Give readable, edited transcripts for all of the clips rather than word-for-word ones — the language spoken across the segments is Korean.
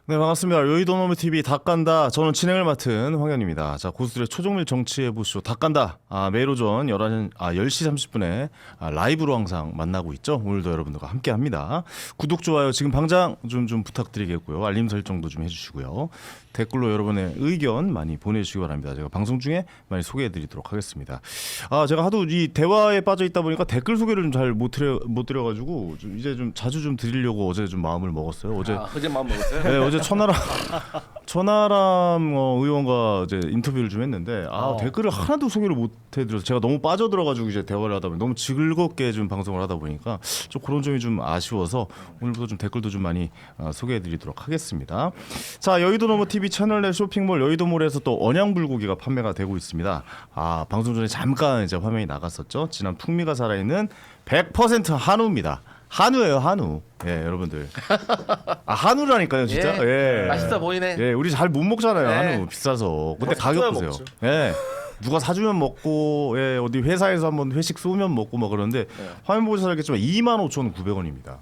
네, 반갑습니다. 여의도 너무 TV 닭간다. 저는 진행을 맡은 황현입니다. 자, 고수들의 초정밀 정치예보쇼 닭간다. 매일 오전 10시 30분에 라이브로 항상 만나고 있죠. 오늘도 여러분들과 함께합니다. 구독, 좋아요 지금 당장 좀 부탁드리겠고요. 알림 설정도 좀 해주시고요. 댓글로 여러분의 의견 많이 보내주시기 바랍니다. 제가 방송 중에 많이 소개해드리도록 하겠습니다. 제가 하도 이 대화에 빠져 있다 보니까 댓글 소개를 좀 잘 못 드려가지고 이제 좀 자주 좀 드리려고 어제 좀 마음을 먹었어요. 어제 마음 먹었어요? 네, 어제 천하람 의원과 이제 인터뷰를 좀 했는데 댓글을 하나도 소개를 못 해드려서 제가 너무 빠져들어가지고 이제 대화를 하다 보니 너무 즐겁게 좀 방송을 하다 보니까 좀 그런 점이 좀 아쉬워서 오늘부터 좀 댓글도 좀 많이 소개해드리도록 하겠습니다. 자, 여의도 너머 TV 채널 내 쇼핑몰 여의도몰에서 또 언양불고기가 판매가 되고 있습니다. 방송 전에 잠깐 이제 화면이 나갔었죠. 진한 풍미가 살아있는 100% 한우입니다. 한우예요, 한우. 예, 여러분들. 한우라니까요, 진짜. 예. 맛있어 보이네. 예, 우리 잘 못 먹잖아요, 네. 한우 비싸서. 근데 가격 보세요. 먹죠. 예. 누가 사주면 먹고, 예, 어디 회사에서 한번 회식 쏘면 먹고 막 그러는데 화면 보셔서 알겠지만 25,900원입니다.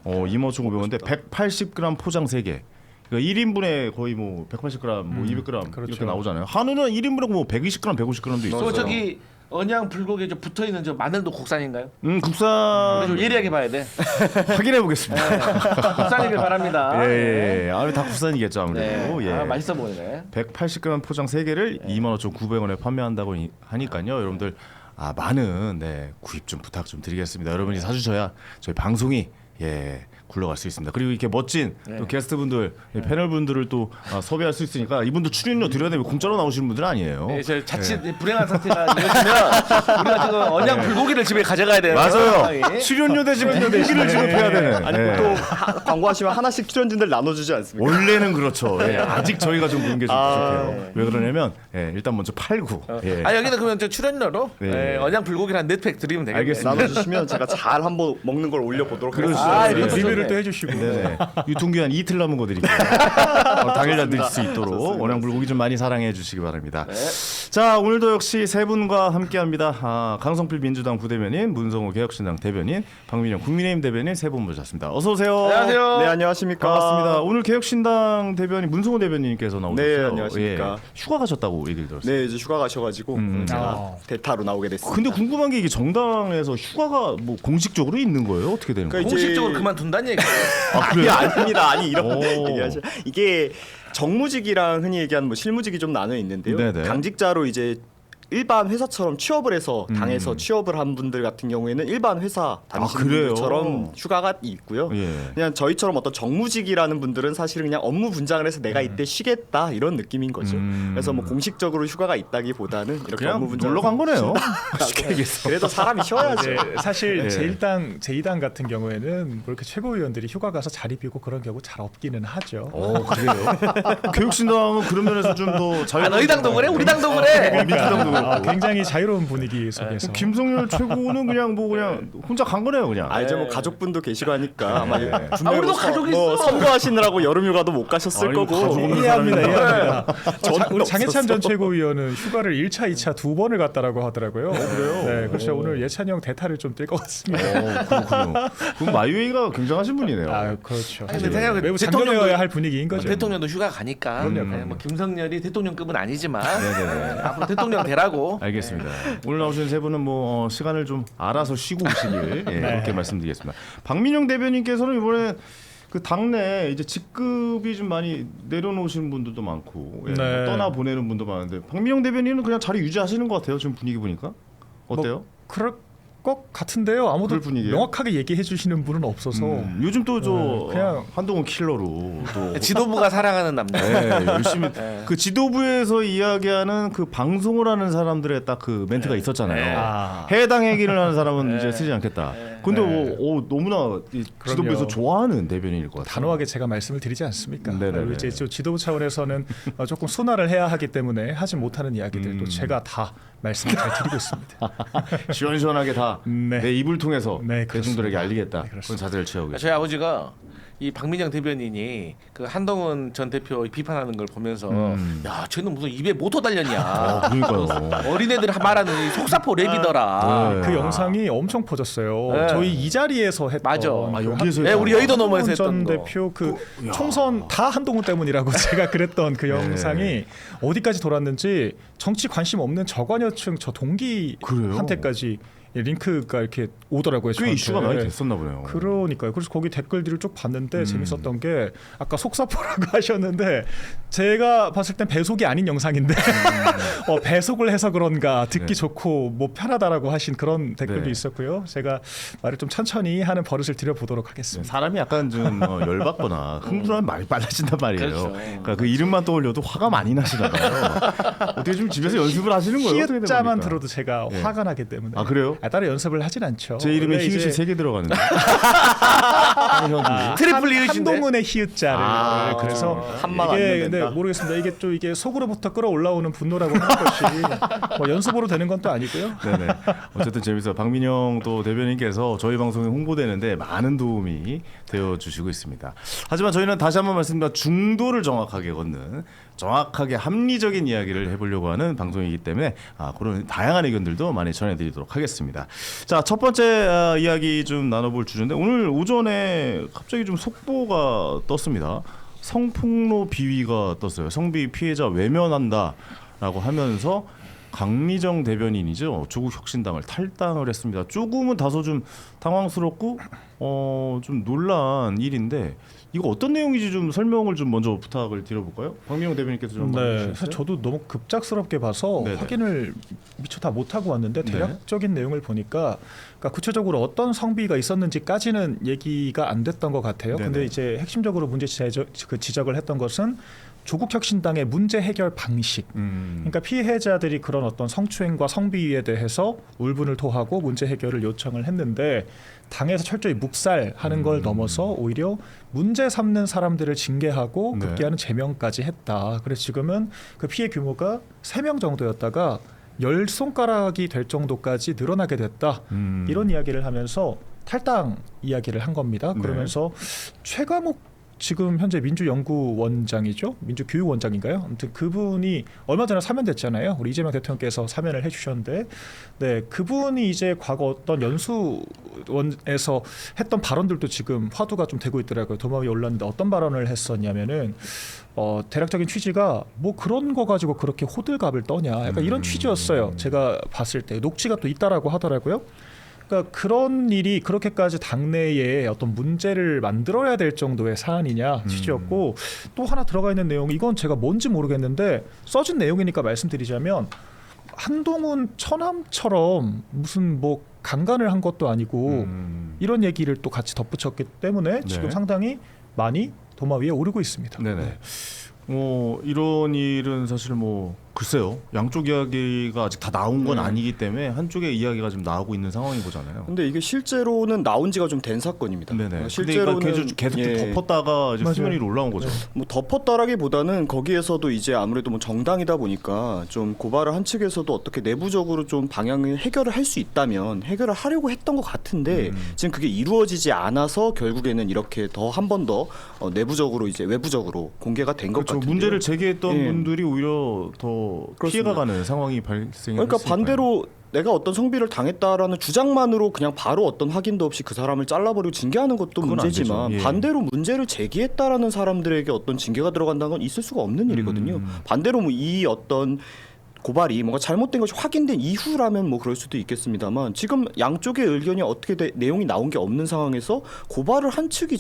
25,900원인데 180g 포장 3개. 그러니까 1인분에 거의 뭐 180g, 뭐 200g 그렇죠. 이렇게 나오잖아요. 한우는 1인분에 뭐 120g, 150g도 있어요. 저기 언양 불고기 저 붙어 있는 저 마늘도 국산인가요? 국산 우리 좀 예리하게 봐야 돼. 확인해 보겠습니다. 국산이길 바랍니다. 예. 다 국산이겠죠, 아무래도. 네. 예. 맛있어 보이네. 180g 포장 3개를 25,900원에 판매한다고 하니까요. 여러분들 많은 구입 좀 부탁 좀 드리겠습니다. 여러분이 사주셔야 저희 방송이 굴러갈 수 있습니다. 그리고 이렇게 멋진 또 게스트분들, 패널분들을 또 섭외할 수 있으니까 이분도 출연료 드려야 되면 공짜로 나오시는 분들은 아니에요. 네, 저 자칫 불행한 상태가 이어지면 우리가 지금 언양 불고기를 집에 가져가야 돼요. 맞아요. 출연료 대신 고기를 지급해야 되는. 아니 또 광고하시면 하나씩 출연진들 나눠주지 않습니까? 원래는 그렇죠. 아직 저희가 좀 그런 게 좀 부족해요. 왜 그러냐면 일단 먼저 팔고. 여기는 그러면 저 출연료로 네. 언양 불고기를 한 4팩 드리면 되겠네요. 알겠습니다. 나눠주시면 제가 잘 한번 먹는 걸 올려보도록 그렇죠. 하겠습니다. 리뷰를 또 해주시고 네. 유통기한 이틀 남은 거 드릴게요. 당일날 드실 수 있도록 언양불고기 좀 많이 사랑해 주시기 바랍니다. 자, 오늘도 역시 세 분과 함께합니다. 강성필 민주당 부대변인, 문성호 개혁신당 대변인, 박민영 국민의힘 대변인 세 분 모셨습니다. 어서 오세요. 안녕하세요. 네, 안녕하십니까. 반갑습니다. 오늘 개혁신당 대변인 문성호 대변인께서 나오셨어요. 네, 안녕하십니까. 휴가 가셨다고 얘기를 들었어요. 네, 이제 휴가 가셔가지고 제가 대타로 나오게 됐습니다. 근데 궁금한 게 이게 정당에서 휴가가 뭐 공식적으로 있는 거예요? 어떻게 되는 거예요? 그러니까 공식적으로 그만둔다는 얘기예요. 아니 아닙니다. 아니 이런 오. 얘기하시. 이게 정무직이랑 흔히 얘기하는 뭐 실무직이 좀 나눠 있는데요. 네네. 당직자로 이제 일반 회사처럼 취업을 해서 당에서 취업을 한 분들 같은 경우에는 일반 회사 다니시는 그래요? 분들처럼 휴가가 있고요. 예. 그냥 저희처럼 어떤 정무직이라는 분들은 사실은 그냥 업무 분장을 해서 내가 이때 쉬겠다 이런 느낌인 거죠. 그래서 뭐 공식적으로 휴가가 있다기보다는 이렇게 그냥 업무 분장 놀러 간 거네요. 쉽게 얘기해서. 그래도 사람이 쉬어야죠. 네, 사실 예. 제2당 같은 경우에는 뭐 이렇게 최고위원들이 휴가 가서 자리 비고 그런 경우 잘 없기는 하죠. 그래요? 교육신당은 그런 면에서 좀 더 자유. 너희 당도 그래? 우리 당도 그래? 민주당도 그렇고. 굉장히 자유로운 분위기 속에서 김성열 최고는 그냥 혼자 간 거네요, 그냥. 이제 뭐 가족분도 계시고 하니까 아마 분명히 우리도 뭐 가족이 뭐 있어. 선거하시느라고 여름휴가도 못 가셨을 아이고, 거고. 가족 없는 이해합니다. 이해합니다. 저는 우리 장해찬 전 없었어. 최고위원은 휴가를 1차, 2차 두 번을 갔다라고 하더라고요. 그래요? 네, 그렇죠. 오늘 예찬이 형 대타를 좀 뛸 것 같습니다. 그렇군요. 그럼 마이웨이가 굉장한 분이네요. 그렇죠. 근데 생각해보면 매우 대통령도- 장려되어야 할 분위기인 거죠. 대통령도 휴가 가니까 그럼요. 뭐 김성열이 대통령급은 아니지만 네네네. 앞으로 대통령 되라고. 알겠습니다. 오늘 나오신 세 분은 뭐 시간을 좀 알아서 쉬고 오시길 그렇게 말씀드리겠습니다. 박민영 대변인께서는 이번에 그 당내 이제 직급이 좀 많이 내려놓으시는 분들도 많고 네. 떠나 보내는 분도 많은데 박민영 대변인은 그냥 자리 유지하시는 것 같아요. 지금 분위기 보니까 어때요? 그럴 것 같은데요. 아무도 그럴 분위기예요? 명확하게 얘기해 주시는 분은 없어서 요즘 또 저 그냥- 한동훈 킬러로 또 지도부가 사랑하는 남자. 네, 열심히 그 지도부에서 이야기하는 그 방송을 하는 사람들의 딱 그 멘트가 있었잖아요. 아. 해당 얘기를 하는 사람은 이제 쓰지 않겠다. 근데 네. 너무나 이 지도부에서 그럼요. 좋아하는 대변인일 것 같아요. 단호하게 제가 말씀을 드리지 않습니까? 네네네. 그리고 이제 지도부 차원에서는 조금 순화를 해야 하기 때문에 하지 못하는 이야기들도 제가 다 말씀을 잘 드리고 있습니다. 시원시원하게 다 내 네. 입을 통해서 네, 대중들에게 그렇습니다. 알리겠다. 네, 그런 그렇습니다. 자세를 취하고 저희 계세요. 아버지가 이 박민영 대변인이 그 한동훈 전 대표 비판하는 걸 보면서 야 쟤는 무슨 입에 모터 달렸냐. 그러니까요. 어린애들 말하는 이 속사포 랩이더라. 네. 그 영상이 엄청 퍼졌어요. 네. 저희 이 자리에서 했던 맞아. 아, 그 여기에서 네, 우리 여의도 너머에서 한동훈 했던 전 거. 대표 그 총선 다 한동훈 때문이라고 제가 그랬던 그 영상이 어디까지 돌았는지 정치 관심 없는 저관여층 저 동기한테까지 링크가 이렇게 오더라고요. 꽤 저한테. 이슈가 많이 됐었나 보네요. 그러니까요. 그래서 거기 댓글들을 쭉 봤는데 재밌었던 게 아까 속사포라고 하셨는데 제가 봤을 땐 배속이 아닌 영상인데 배속을 해서 그런가 듣기 네. 좋고 뭐 편하다라고 하신 그런 댓글도 네. 있었고요. 제가 말을 좀 천천히 하는 버릇을 들여보도록 하겠습니다. 사람이 약간 좀 열받거나 흥분하면 말이 빨라진단 말이에요. 그렇죠. 그러니까 그 이름만 떠올려도 화가 많이 나시나 봐요. 어떻게 좀 집에서 연습을 하시는 거예요? 어떻게 된 히읗자만 겁니까? 들어도 제가 네. 화가 나기 때문에. 아, 그래요? 따로 연습을 하진 않죠. 제 이름에 원래 히읗이 이제 3개 들어가는데. 트리플 이웃인데. 한동훈의 히읗자를 아, 그래서 한만 안 이게 된다. 근데 모르겠습니다. 이게 좀 이게 속으로부터 끌어올라오는 분노라고 하는 것이 뭐 연습으로 되는 건 또 아니고요. 네네. 어쨌든 재밌어요. 박민영 또 대변인께서 저희 방송에 홍보되는데 많은 도움이 되어 주시고 있습니다. 하지만 저희는 다시 한번 말씀드립니다. 중도를 정확하게 걷는 정확하게 합리적인 이야기를 해보려고 하는 방송이기 때문에 그런 다양한 의견들도 많이 전해드리도록 하겠습니다. 자, 첫 번째 이야기 좀 나눠볼 주제인데 오늘 오전에 갑자기 좀 속보가 떴습니다. 성폭로 비위가 떴어요. 성비 피해자 외면한다라고 하면서 강미정 대변인이죠. 조국 혁신당을 탈당을 했습니다. 조금은 다소 좀 당황스럽고 좀 놀란 일인데 이거 어떤 내용인지 좀 설명을 좀 먼저 부탁을 드려볼까요? 박미영 대변인께서 좀 네, 해주시겠어요? 사실 저도 너무 급작스럽게 봐서 네네. 확인을 미처 다 못하고 왔는데 대략적인 내용을 보니까 그러니까 구체적으로 어떤 성비가 있었는지까지는 얘기가 안 됐던 것 같아요. 네네. 근데 이제 핵심적으로 문제 지적을 했던 것은 조국 혁신당의 문제 해결 방식. 그러니까 피해자들이 그런 어떤 성추행과 성비위에 대해서 울분을 토하고 문제 해결을 요청을 했는데 당에서 철저히 묵살하는 걸 넘어서 오히려 문제 삼는 사람들을 징계하고 네. 급기야는 제명까지 했다. 그래서 지금은 그 피해 규모가 3명 정도였다가 10손가락이 될 정도까지 늘어나게 됐다. 이런 이야기를 하면서 탈당 이야기를 한 겁니다. 네. 그러면서 최강욱 지금 현재 민주연구원장이죠. 민주교육원장인가요? 아무튼 그분이 얼마 전에 사면됐잖아요. 우리 이재명 대통령께서 사면을 해주셨는데, 네 그분이 이제 과거 어떤 연수원에서 했던 발언들도 지금 화두가 좀 되고 있더라고요. 도마 위에 올랐는데 어떤 발언을 했었냐면은 대략적인 취지가 뭐 그런 거 가지고 그렇게 호들갑을 떠냐, 약간 이런 취지였어요. 제가 봤을 때 녹취가 또 있다라고 하더라고요. 그러니까 그런 일이 그렇게까지 당내에 어떤 문제를 만들어야 될 정도의 사안이냐 취지였고 또 하나 들어가 있는 내용 이건 제가 뭔지 모르겠는데 써진 내용이니까 말씀드리자면 한동훈 처남처럼 무슨 뭐 강간을 한 것도 아니고 이런 얘기를 또 같이 덧붙였기 때문에 지금 네. 상당히 많이 도마 위에 오르고 있습니다. 네네. 이런 일은 사실 뭐 글쎄요. 양쪽 이야기가 아직 다 나온 건 아니기 때문에 한쪽의 이야기가 지금 나오고 있는 상황인 거잖아요. 근데 이게 실제로는 나온 지가 좀 된 사건입니다. 네네. 실제로는 실제로는 계속 예, 덮었다가 이제 맞아요. 수면 위로 올라온 거죠. 뭐 덮었다라기보다는 거기에서도 이제 아무래도 뭐 정당이다 보니까 좀 고발을 한 측에서도 어떻게 내부적으로 좀 방향을 해결을 할 수 있다면 해결을 하려고 했던 것 같은데 지금 그게 이루어지지 않아서 결국에는 이렇게 더 한 번 더 내부적으로 이제 외부적으로 공개가 된 것 그렇죠. 같은데 문제를 제기했던 예. 분들이 오히려 더 그렇습니다. 피해가 가는 상황이 발생했으니까요. 그러니까 반대로 내가 어떤 성비를 당했다라는 주장만으로 그냥 바로 어떤 확인도 없이 그 사람을 잘라버리고 징계하는 것도 그건 안 문제지만 되죠. 예. 반대로 문제를 제기했다라는 사람들에게 어떤 징계가 들어간다는 건 있을 수가 없는 일이거든요. 반대로 뭐 이 어떤 고발이 뭔가 잘못된 것이 확인된 이후라면 뭐 그럴 수도 있겠습니다만 지금 양쪽의 의견이 어떻게 내용이 나온 게 없는 상황에서 고발을 한 측이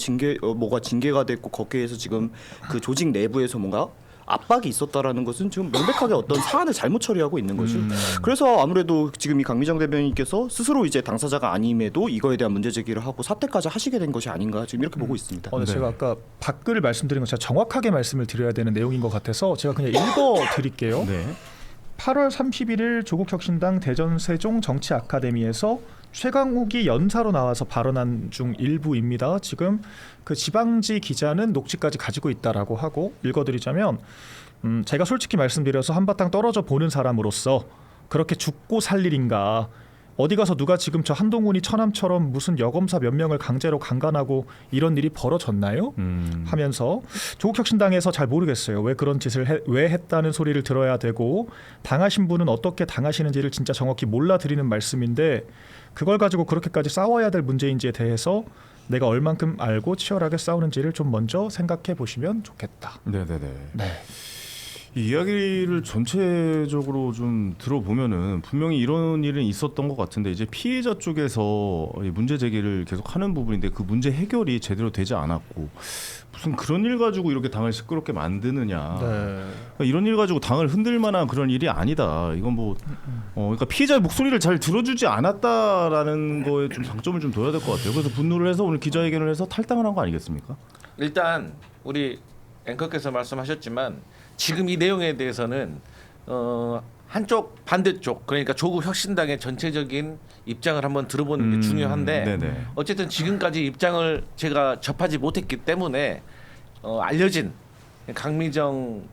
뭐가 징계가 됐고 거기에서 지금 그 조직 내부에서 뭔가 압박이 있었다라는 것은 지금 명백하게 어떤 사안을 잘못 처리하고 있는 거죠. 그래서 아무래도 지금 이 강미정 대변인께서 스스로 이제 당사자가 아님에도 이거에 대한 문제 제기를 하고 사퇴까지 하시게 된 것이 아닌가 지금 이렇게 보고 있습니다. 네. 제가 아까 밖을 말씀드린 거 제가 정확하게 말씀을 드려야 되는 내용인 것 같아서 제가 그냥 읽어 드릴게요. 네. 8월 31일 조국혁신당 대전 세종 정치 아카데미에서 최강욱이 연사로 나와서 발언한 중 일부입니다. 지금 그 지방지 기자는 녹취까지 가지고 있다라고 하고 읽어드리자면 제가 솔직히 말씀드려서 한바탕 떨어져 보는 사람으로서 그렇게 죽고 살 일인가 어디 가서 누가 지금 저 한동훈이 처남처럼 무슨 여검사 몇 명을 강제로 강간하고 이런 일이 벌어졌나요? 하면서 조국혁신당에서 잘 모르겠어요. 왜 그런 짓을 왜 했다는 소리를 들어야 되고 당하신 분은 어떻게 당하시는지를 진짜 정확히 몰라 드리는 말씀인데 그걸 가지고 그렇게까지 싸워야 될 문제인지에 대해서 내가 얼만큼 알고 치열하게 싸우는지를 좀 먼저 생각해 보시면 좋겠다. 네네네. 네. 이 이야기를 전체적으로 좀 들어보면은 분명히 이런 일은 있었던 것 같은데 이제 피해자 쪽에서 이 문제 제기를 계속 하는 부분인데 그 문제 해결이 제대로 되지 않았고 무슨 그런 일 가지고 이렇게 당을 시끄럽게 만드느냐. 그러니까 이런 일 가지고 당을 흔들 만한 그런 일이 아니다. 이건 뭐 그러니까 피해자의 목소리를 잘 들어주지 않았다라는 거에 좀 방점을 좀 둬야 될 것 같아요. 그래서 분노를 해서 오늘 기자회견을 해서 탈당을 한 거 아니겠습니까? 일단 우리 앵커께서 말씀하셨지만 지금 이 내용에 대해서는 한쪽 반대쪽 그러니까 조국 혁신당의 전체적인 입장을 한번 들어보는 게 중요한데 네네. 어쨌든 지금까지 입장을 제가 접하지 못했기 때문에 알려진 강미정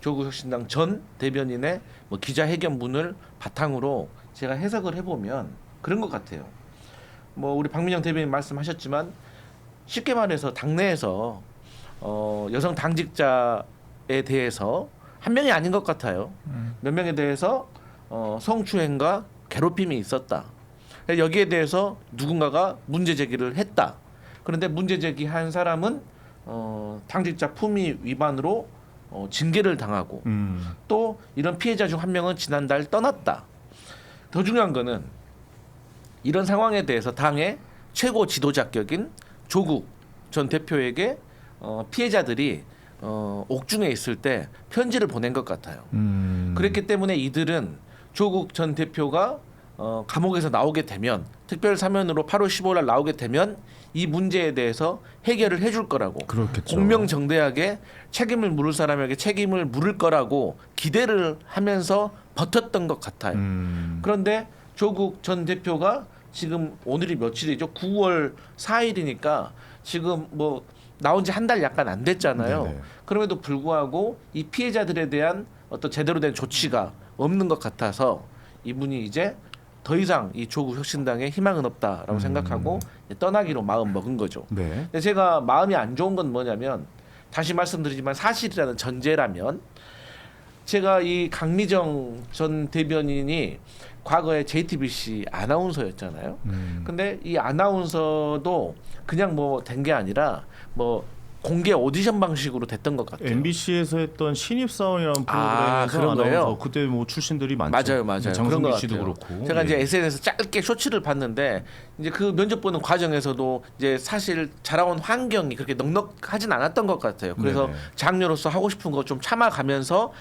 조국 혁신당 전 대변인의 뭐 기자회견문을 바탕으로 제가 해석을 해보면 그런 것 같아요. 뭐 우리 박민영 대변인 말씀하셨지만 쉽게 말해서 당내에서 여성 당직자에 대해서 한 명이 아닌 것 같아요. 몇 명에 대해서 성추행과 괴롭힘이 있었다. 여기에 대해서 누군가가 문제 제기를 했다. 그런데 문제 제기한 사람은 당직자 품위 위반으로 징계를 당하고 또 이런 피해자 중 한 명은 지난달 떠났다. 더 중요한 거는 이런 상황에 대해서 당의 최고 지도자격인 조국 전 대표에게 피해자들이 옥중에 있을 때 편지를 보낸 것 같아요. 그랬기 때문에 이들은 조국 전 대표가 감옥에서 나오게 되면 특별 사면으로 8월 15일 날 나오게 되면 이 문제에 대해서 해결을 해줄 거라고 그렇겠죠. 공명정대하게 책임을 물을 사람에게 책임을 물을 거라고 기대를 하면서 버텼던 것 같아요. 그런데 조국 전 대표가 지금 오늘이 며칠이죠? 9월 4일이니까 지금 뭐 나온 지 한 달 약간 안 됐잖아요. 네네. 그럼에도 불구하고 이 피해자들에 대한 어떤 제대로 된 조치가 없는 것 같아서 이분이 이제 더 이상 이 조국 혁신당에 희망은 없다라고 생각하고 떠나기로 마음 먹은 거죠. 네. 근데 제가 마음이 안 좋은 건 뭐냐면 다시 말씀드리지만 사실이라는 전제라면 제가 이 강미정 전 대변인이 과거에 JTBC 아나운서였잖아요. 근데 이 아나운서도 그냥 뭐 된 게 아니라 뭐 공개 오디션 방식으로 됐던 것 같아요. MBC에서 했던 신입사원이라는 아, 프로그램에서 그런 거예요? 아나운서 그때 뭐 출신들이 많죠. 맞아요. 그런 것 장성규 씨도 같아요. 그렇고. 제가 이제 예. SNS에서 짧게 쇼츠를 봤는데 이제 그 면접 보는 과정에서도 이제 사실 자라온 환경이 그렇게 넉넉하진 않았던 것 같아요. 그래서 네네. 장녀로서 하고 싶은 거 좀 참아가면서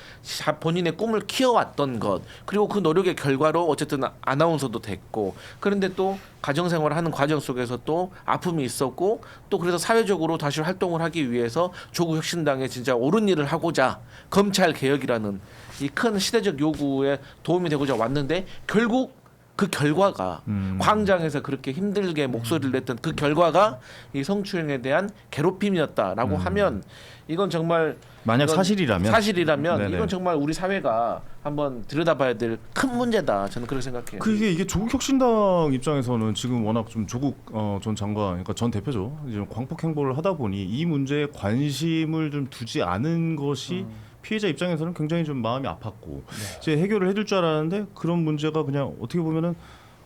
본인의 꿈을 키워왔던 것 그리고 그 노력의 결과로 어쨌든 아나운서도 됐고 그런데 또 가정생활을 하는 과정 속에서 또 아픔이 있었고 또 그래서 사회적으로 다시 활동을 하기 위해서 조국 혁신당에 진짜 옳은 일을 하고자 검찰 개혁이라는 이 큰 시대적 요구에 도움이 되고자 왔는데 결국 그 결과가 광장에서 그렇게 힘들게 목소리를 냈던 그 결과가 이 성추행에 대한 괴롭힘이었다라고 하면 이건 정말 만약 이건 사실이라면 네네. 이건 정말 우리 사회가 한번 들여다봐야 될 큰 문제다. 저는 그렇게 생각해요. 이게 조국 혁신당 입장에서는 지금 워낙 좀 조국 전 장관, 그러니까 전 대표죠. 이제 광폭 행보를 하다 보니 이 문제에 관심을 좀 두지 않은 것이 피해자 입장에서는 굉장히 좀 마음이 아팠고 이제 해결을 해줄 줄 알았는데 그런 문제가 그냥 어떻게 보면은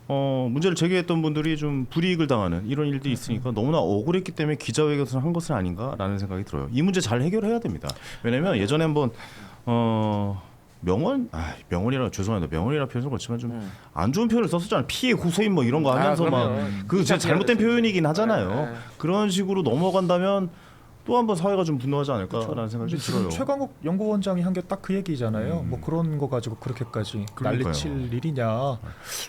문제를 제기했던 분들이 좀 불이익을 당하는 이런 일들이 있으니까 너무나 억울했기 때문에 기자회견을 한 것은 아닌가라는 생각이 들어요. 이 문제 잘 해결해야 됩니다. 왜냐면 예전에 한번 명언이라 죄송합니다. 명언이라 표현은 그렇지만 좀 안 좋은 표현을 썼었잖아요. 피해 고소인 뭐 이런 거 하면서 그럼요. 그 진짜 잘못된 표현이긴 하잖아요. 네. 그런 식으로 넘어간다면 또 한 번 사회가 좀 분노하지 않을까라는 생각이 좀 지금 들어요. 최강욱 연구원장이 한 게 딱 그 얘기잖아요. 뭐 그런 거 가지고 그렇게까지 그러니까요. 난리칠 일이냐.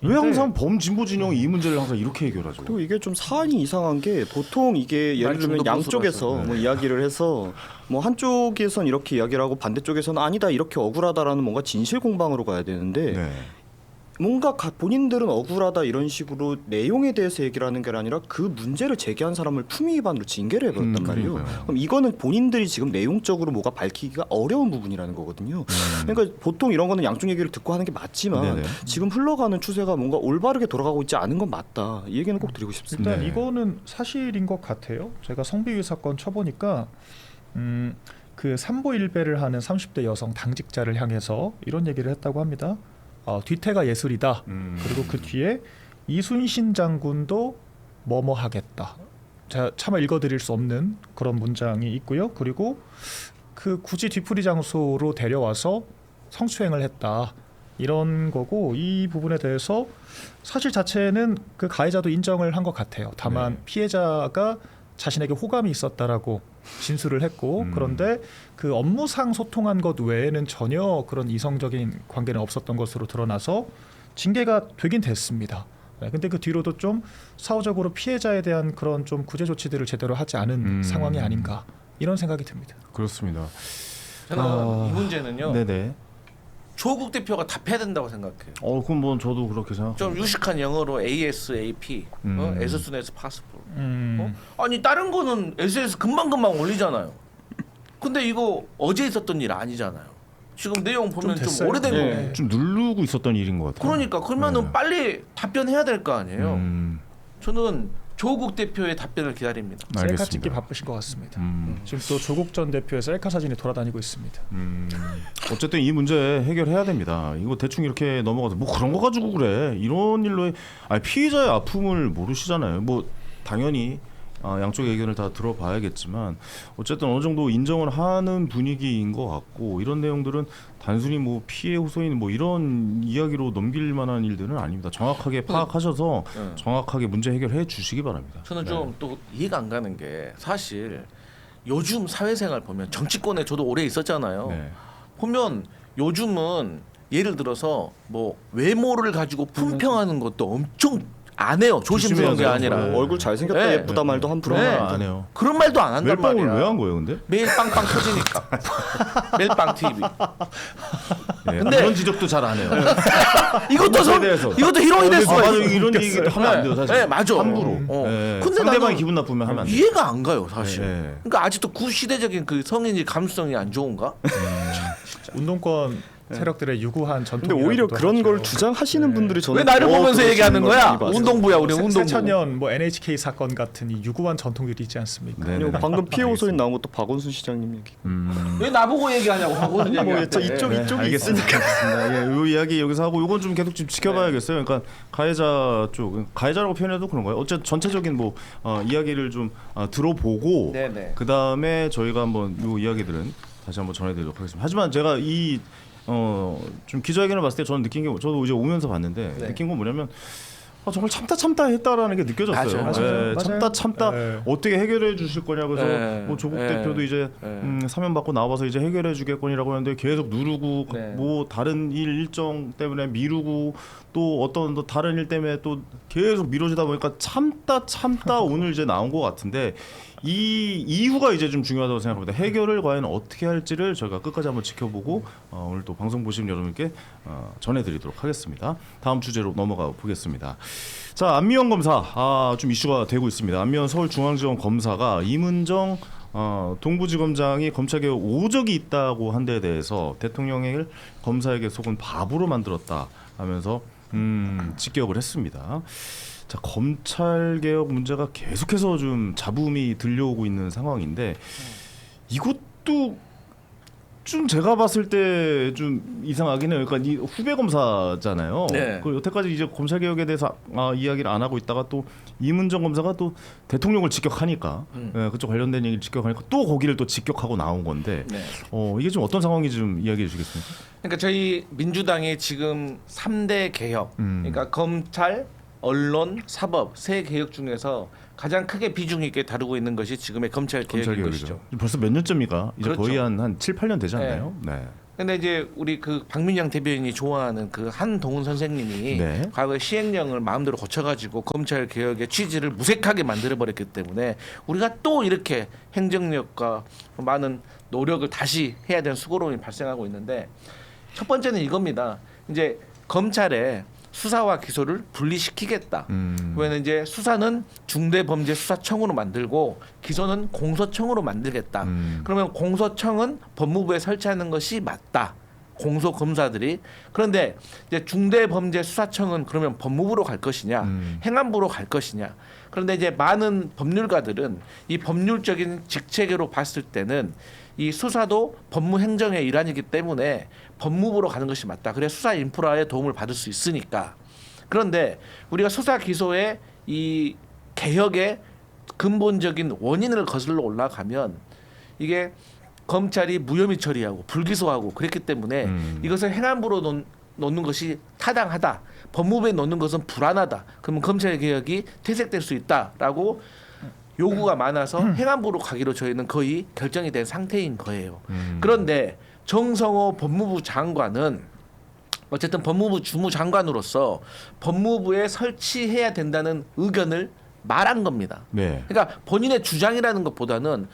왜 항상 범진보 진영이 이 문제를 항상 이렇게 해결하죠? 그리고 이게 좀 사안이 이상한 게 보통 이게 예를 들면 말씀도 양쪽에서 고수라서. 뭐 이야기를 해서 뭐 한쪽에선 이렇게 이야기를 하고 반대쪽에서는 아니다 이렇게 억울하다라는 뭔가 진실 공방으로 가야 되는데 네. 뭔가 본인들은 억울하다 이런 식으로 내용에 대해서 얘기를 하는 게 아니라 그 문제를 제기한 사람을 품위 위반으로 징계를 해버렸단 말이에요. 그러니까요. 그럼 이거는 본인들이 지금 내용적으로 뭐가 밝히기가 어려운 부분이라는 거거든요. 그러니까 보통 이런 거는 양쪽 얘기를 듣고 하는 게 맞지만 네네. 지금 흘러가는 추세가 뭔가 올바르게 돌아가고 있지 않은 건 맞다. 이 얘기는 꼭 드리고 싶습니다. 일단 네. 이거는 사실인 것 같아요. 제가 성비위 사건 쳐보니까 그 삼보일배를 하는 30대 여성 당직자를 향해서 이런 얘기를 했다고 합니다. 뒤태가 예술이다. 그리고 그 뒤에 이순신 장군도 뭐뭐 하겠다. 제가 차마 읽어드릴 수 없는 그런 문장이 있고요. 그리고 그 굳이 뒤풀이 장소로 데려와서 성추행을 했다. 이런 거고 이 부분에 대해서 사실 자체는 그 가해자도 인정을 한 것 같아요. 다만 네. 피해자가 자신에게 호감이 있었다라고 진술을 했고 그런데 그 업무상 소통한 것 외에는 전혀 그런 이성적인 관계는 없었던 것으로 드러나서 징계가 되긴 됐습니다. 네, 근데 그 뒤로도 좀 사후적으로 피해자에 대한 그런 좀 구제 조치들을 제대로 하지 않은 상황이 아닌가 이런 생각이 듭니다. 그렇습니다. 저는 이 문제는요. 네네. 조국 대표가 답해야 된다고 생각해요. 그럼 뭐 저도 그렇게 생각합니다. 좀 유식한 영어로 ASAP, as soon as possible. 아니 다른 거는 SNS 금방금방 올리잖아요. 근데 이거 어제 있었던 일 아니잖아요. 지금 내용 보면 좀 됐어요. 오래된 네. 거예요. 좀 누르고 있었던 일인 것 같아요. 그러니까 그러면은 네. 빨리 답변해야 될 거 아니에요. 음, 저는 조국 대표의 답변을 기다립니다. 셀카 찍기 알겠습니다. 바쁘신 것 같습니다. 음. 지금 또 조국 전 대표의 셀카 사진이 돌아다니고 있습니다. 어쨌든 이 문제 해결해야 됩니다. 이거 대충 이렇게 넘어가서 뭐 그런 거 가지고 그래 이런 일로 피해자의 아픔을 모르시잖아요. 뭐 당연히 양쪽의 의견을 다 들어봐야겠지만 어쨌든 어느 정도 인정을 하는 분위기인 것 같고 이런 내용들은 단순히 뭐 피해 호소인 뭐 이런 이야기로 넘길 만한 일들은 아닙니다. 정확하게 파악하셔서 정확하게 문제 해결해 주시기 바랍니다. 저는 좀 또 이해가 안 가는 게 사실 요즘 사회생활 보면 정치권에 저도 오래 있었잖아요. 네. 보면 요즘은 예를 들어서 뭐 외모를 가지고 품평하는 것도 엄청 안 해요. 조심스러운 게 조심해야 아니라. 돼요. 얼굴 잘생겼다 네. 예쁘다 말도 함부로 네. 하면 안 안 돼요. 해요. 그런 말도 안 한단 멜빵을 말이야. 왜 한 거예요, 근데? 매일 빵빵 터지니까. 멜빵 TV. 네, 근데- 그런 지적도 잘 안 해요. 이것도 희롱이 될 수가 맞아, 있어. 이런 얘기도 하면 안 돼요, 사실. 네, 맞아. 함부로. 근데 상대방이 나는 기분 나쁘면 하면 안 돼요. 이해가 안 가요, 사실. 네, 네. 그러니까 아직도 구시대적인 그 성인이 감수성이 안 좋은가? 운동권 세력들의 유구한 전통. 근데 오히려 그런 걸 주장하시는 분들이 저는 왜 나를 더 보면서 그러시는 얘기하는 걸 거야? 많이 봤어요. 운동부야, 우리 운동부. 새천년 뭐 NHK 사건 같은 이 유구한 전통들이 있지 않습니까? 네, 아니요, 네. 방금 피해 호소인 나온 것도 박원순 시장님 얘기. 왜 나보고 얘기하냐고 하거든요. 뭐 얘기할 때. 이쪽이 알겠습니다. 알겠습니다. 예, 요 이야기 여기서 하고 요건 좀 계속 좀 지켜봐야겠어요. 그러니까 가해자 쪽 가해자라고 표현해도 그런 거예요. 어쨌든 전체적인 뭐 이야기를 좀 들어보고 네네. 그 다음에 저희가 한번 요 이야기들은 다시 한번 전해드리도록 하겠습니다. 하지만 제가 이 좀 기자회견을 봤을 때 저는 느낀 게 저도 이제 오면서 봤는데 네. 느낀 건 뭐냐면 정말 참다 했다라는 게 느껴졌어요. 맞아요. 예, 참다 네. 어떻게 해결해 주실 거냐고 해서 네. 뭐 조국 네. 대표도 이제 네. 사면 받고 나와서 이제 해결해 주겠거니라고 하는데 계속 누르고 네. 뭐 다른 일정 때문에 미루고 또 어떤 또 다른 일 때문에 또 계속 미뤄지다 보니까 참다 오늘 이제 나온 것 같은데 이 이유가 이제 좀 중요하다고 생각합니다. 해결을 과연 어떻게 할지를 저희가 끝까지 한번 지켜보고 오늘 또 방송 보시는 여러분께 전해드리도록 하겠습니다. 다음 주제로 넘어가 보겠습니다. 자, 안미연 검사 좀 이슈가 되고 있습니다. 안미연 서울중앙지검 검사가 이문정 동부지검장이 검찰개혁 오적이 있다고 한 데에 대해서 대통령을 검사에게 속은 바보로 만들었다 하면서 직격을 했습니다. 자, 검찰 개혁 문제가 계속해서 좀 잡음이 들려오고 있는 상황인데 이것도 좀 제가 봤을 때 좀 이상하긴 해요. 그러니까 이 후배 검사잖아요. 네. 그 여태까지 이제 검찰 개혁에 대해서 이야기를 안 하고 있다가 또 이문정 검사가 또 대통령을 직격하니까 그쪽 관련된 얘기를 직격하니까 또 거기를 또 직격하고 나온 건데 네. 이게 좀 어떤 상황인지 좀 이야기해 주시겠습니까? 그러니까 저희 민주당이 지금 3대 개혁, 그러니까 검찰, 언론, 사법 세 개혁 중에서 가장 크게 비중 있게 다루고 있는 것이 지금의 검찰 개혁인 것이죠. 벌써 몇 년째입니까? 이제 그렇죠. 거의 한 7, 8년 되지 않나요? 네. 근데 이제 우리 그 박민영 대변인이 좋아하는 그 한동훈 선생님이 네. 과거에 시행령을 마음대로 고쳐가지고 검찰 개혁의 취지를 무색하게 만들어버렸기 때문에 우리가 또 이렇게 행정력과 많은 노력을 다시 해야 되는 수고로움이 발생하고 있는데 첫 번째는 이겁니다. 이제 검찰에 수사와 기소를 분리시키겠다. 왜냐면 이제 수사는 중대범죄수사청으로 만들고 기소는 공소청으로 만들겠다. 그러면 공소청은 법무부에 설치하는 것이 맞다. 공소 검사들이. 그런데 이제 중대범죄수사청은 그러면 법무부로 갈 것이냐, 행안부로 갈 것이냐. 그런데 이제 많은 법률가들은 이 법률적인 직체계로 봤을 때는 이 수사도 법무행정의 일환이기 때문에 법무부로 가는 것이 맞다. 그래 수사 인프라에 도움을 받을 수 있으니까. 그런데 우리가 수사 기소의 이 개혁의 근본적인 원인을 거슬러 올라가면 이게 검찰이 무혐의 처리하고 불기소하고 그랬기 때문에 이것을 행안부로 놓는 것이 타당하다. 법무부에 놓는 것은 불안하다. 그러면 검찰 개혁이 퇴색될 수 있다라고 요구가 많아서 행안부로 가기로 저희는 거의 결정이 된 상태인 거예요. 그런데 정성호 법무부 장관은 어쨌든 법무부 주무장관으로서 법무부에 설치해야 된다는 의견을 말한 겁니다. 네. 그러니까 본인의 주장이라는 것보다는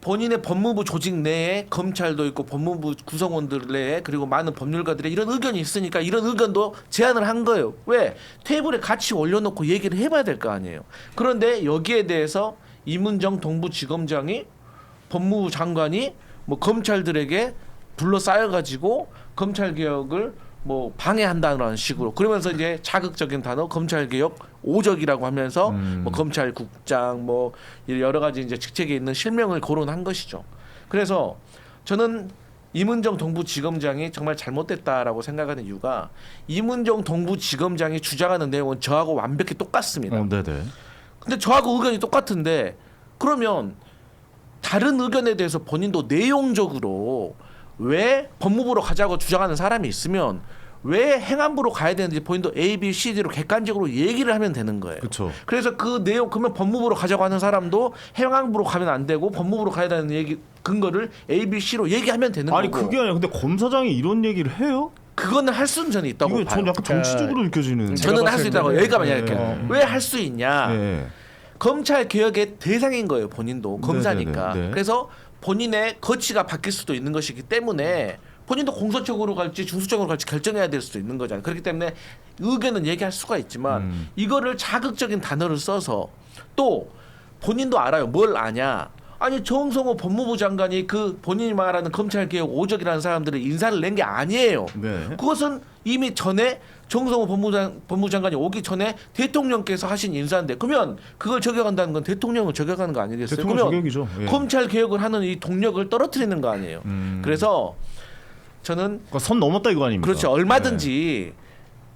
본인의 법무부 조직 내에 검찰도 있고 법무부 구성원들 내에 그리고 많은 법률가들의 이런 의견이 있으니까 이런 의견도 제안을 한 거예요. 왜? 테이블에 같이 올려놓고 얘기를 해봐야 될 거 아니에요. 그런데 여기에 대해서 이문정 동부지검장이 법무부 장관이 뭐 검찰들에게 둘러싸여가지고 검찰 개혁을 뭐 방해한다는 식으로 그러면서 이제 자극적인 단어 검찰 개혁 오적이라고 하면서 뭐 검찰국장 뭐 여러 가지 이제 직책에 있는 실명을 거론한 것이죠. 그래서 저는 이문정 동부지검장이 정말 잘못됐다라고 생각하는 이유가 이문정 동부지검장이 주장하는 내용은 저하고 완벽히 똑같습니다. 네네. 근데 저하고 의견이 똑같은데 그러면 다른 의견에 대해서 본인도 내용적으로 왜 법무부로 가자고 주장하는 사람이 있으면 왜 행안부로 가야 되는지 본인도 A, B, C, D로 객관적으로 얘기를 하면 되는 거예요. 그렇죠. 그래서 그 내용 그러면 법무부로 가자고 하는 사람도 행안부로 가면 안 되고 법무부로 가야 되는 얘기 근거를 A, B, C로 얘기하면 되는 아니 거고. 그게 아니라 근데 검사장이 이런 얘기를 해요? 그거는 할 수는 저는 있다고 이거 봐요. 전 약간 정치적으로 느껴지는. 저는 할 수 있다고 때는- 여기가 만약에 네. 왜 할 수 있냐? 네. 검찰 개혁의 대상인 거예요. 본인도 검사니까. 네네네. 네. 그래서 본인의 거치가 바뀔 수도 있는 것이기 때문에 본인도 공소적으로 갈지 중수적으로 갈지 결정해야 될 수도 있는 거잖아요. 그렇기 때문에 의견은 얘기할 수가 있지만 이거를 자극적인 단어를 써서 또 본인도 알아요. 뭘 아냐? 아니 정성호 법무부 장관이 그 본인이 말하는 검찰개혁 오적이라는 사람들을 인사를 낸 게 아니에요. 네. 그것은 이미 전에 정성호 법무부 장관이 오기 전에 대통령께서 하신 인사인데 그러면 그걸 적용한다는 건 대통령을 적용하는 거 아니겠어요? 대통령 그러면 저격이죠. 예. 검찰 개혁을 하는 이 동력을 떨어뜨리는 거 아니에요. 그래서 저는 그러니까 선 넘었다 이거 아닙니까? 그렇죠. 얼마든지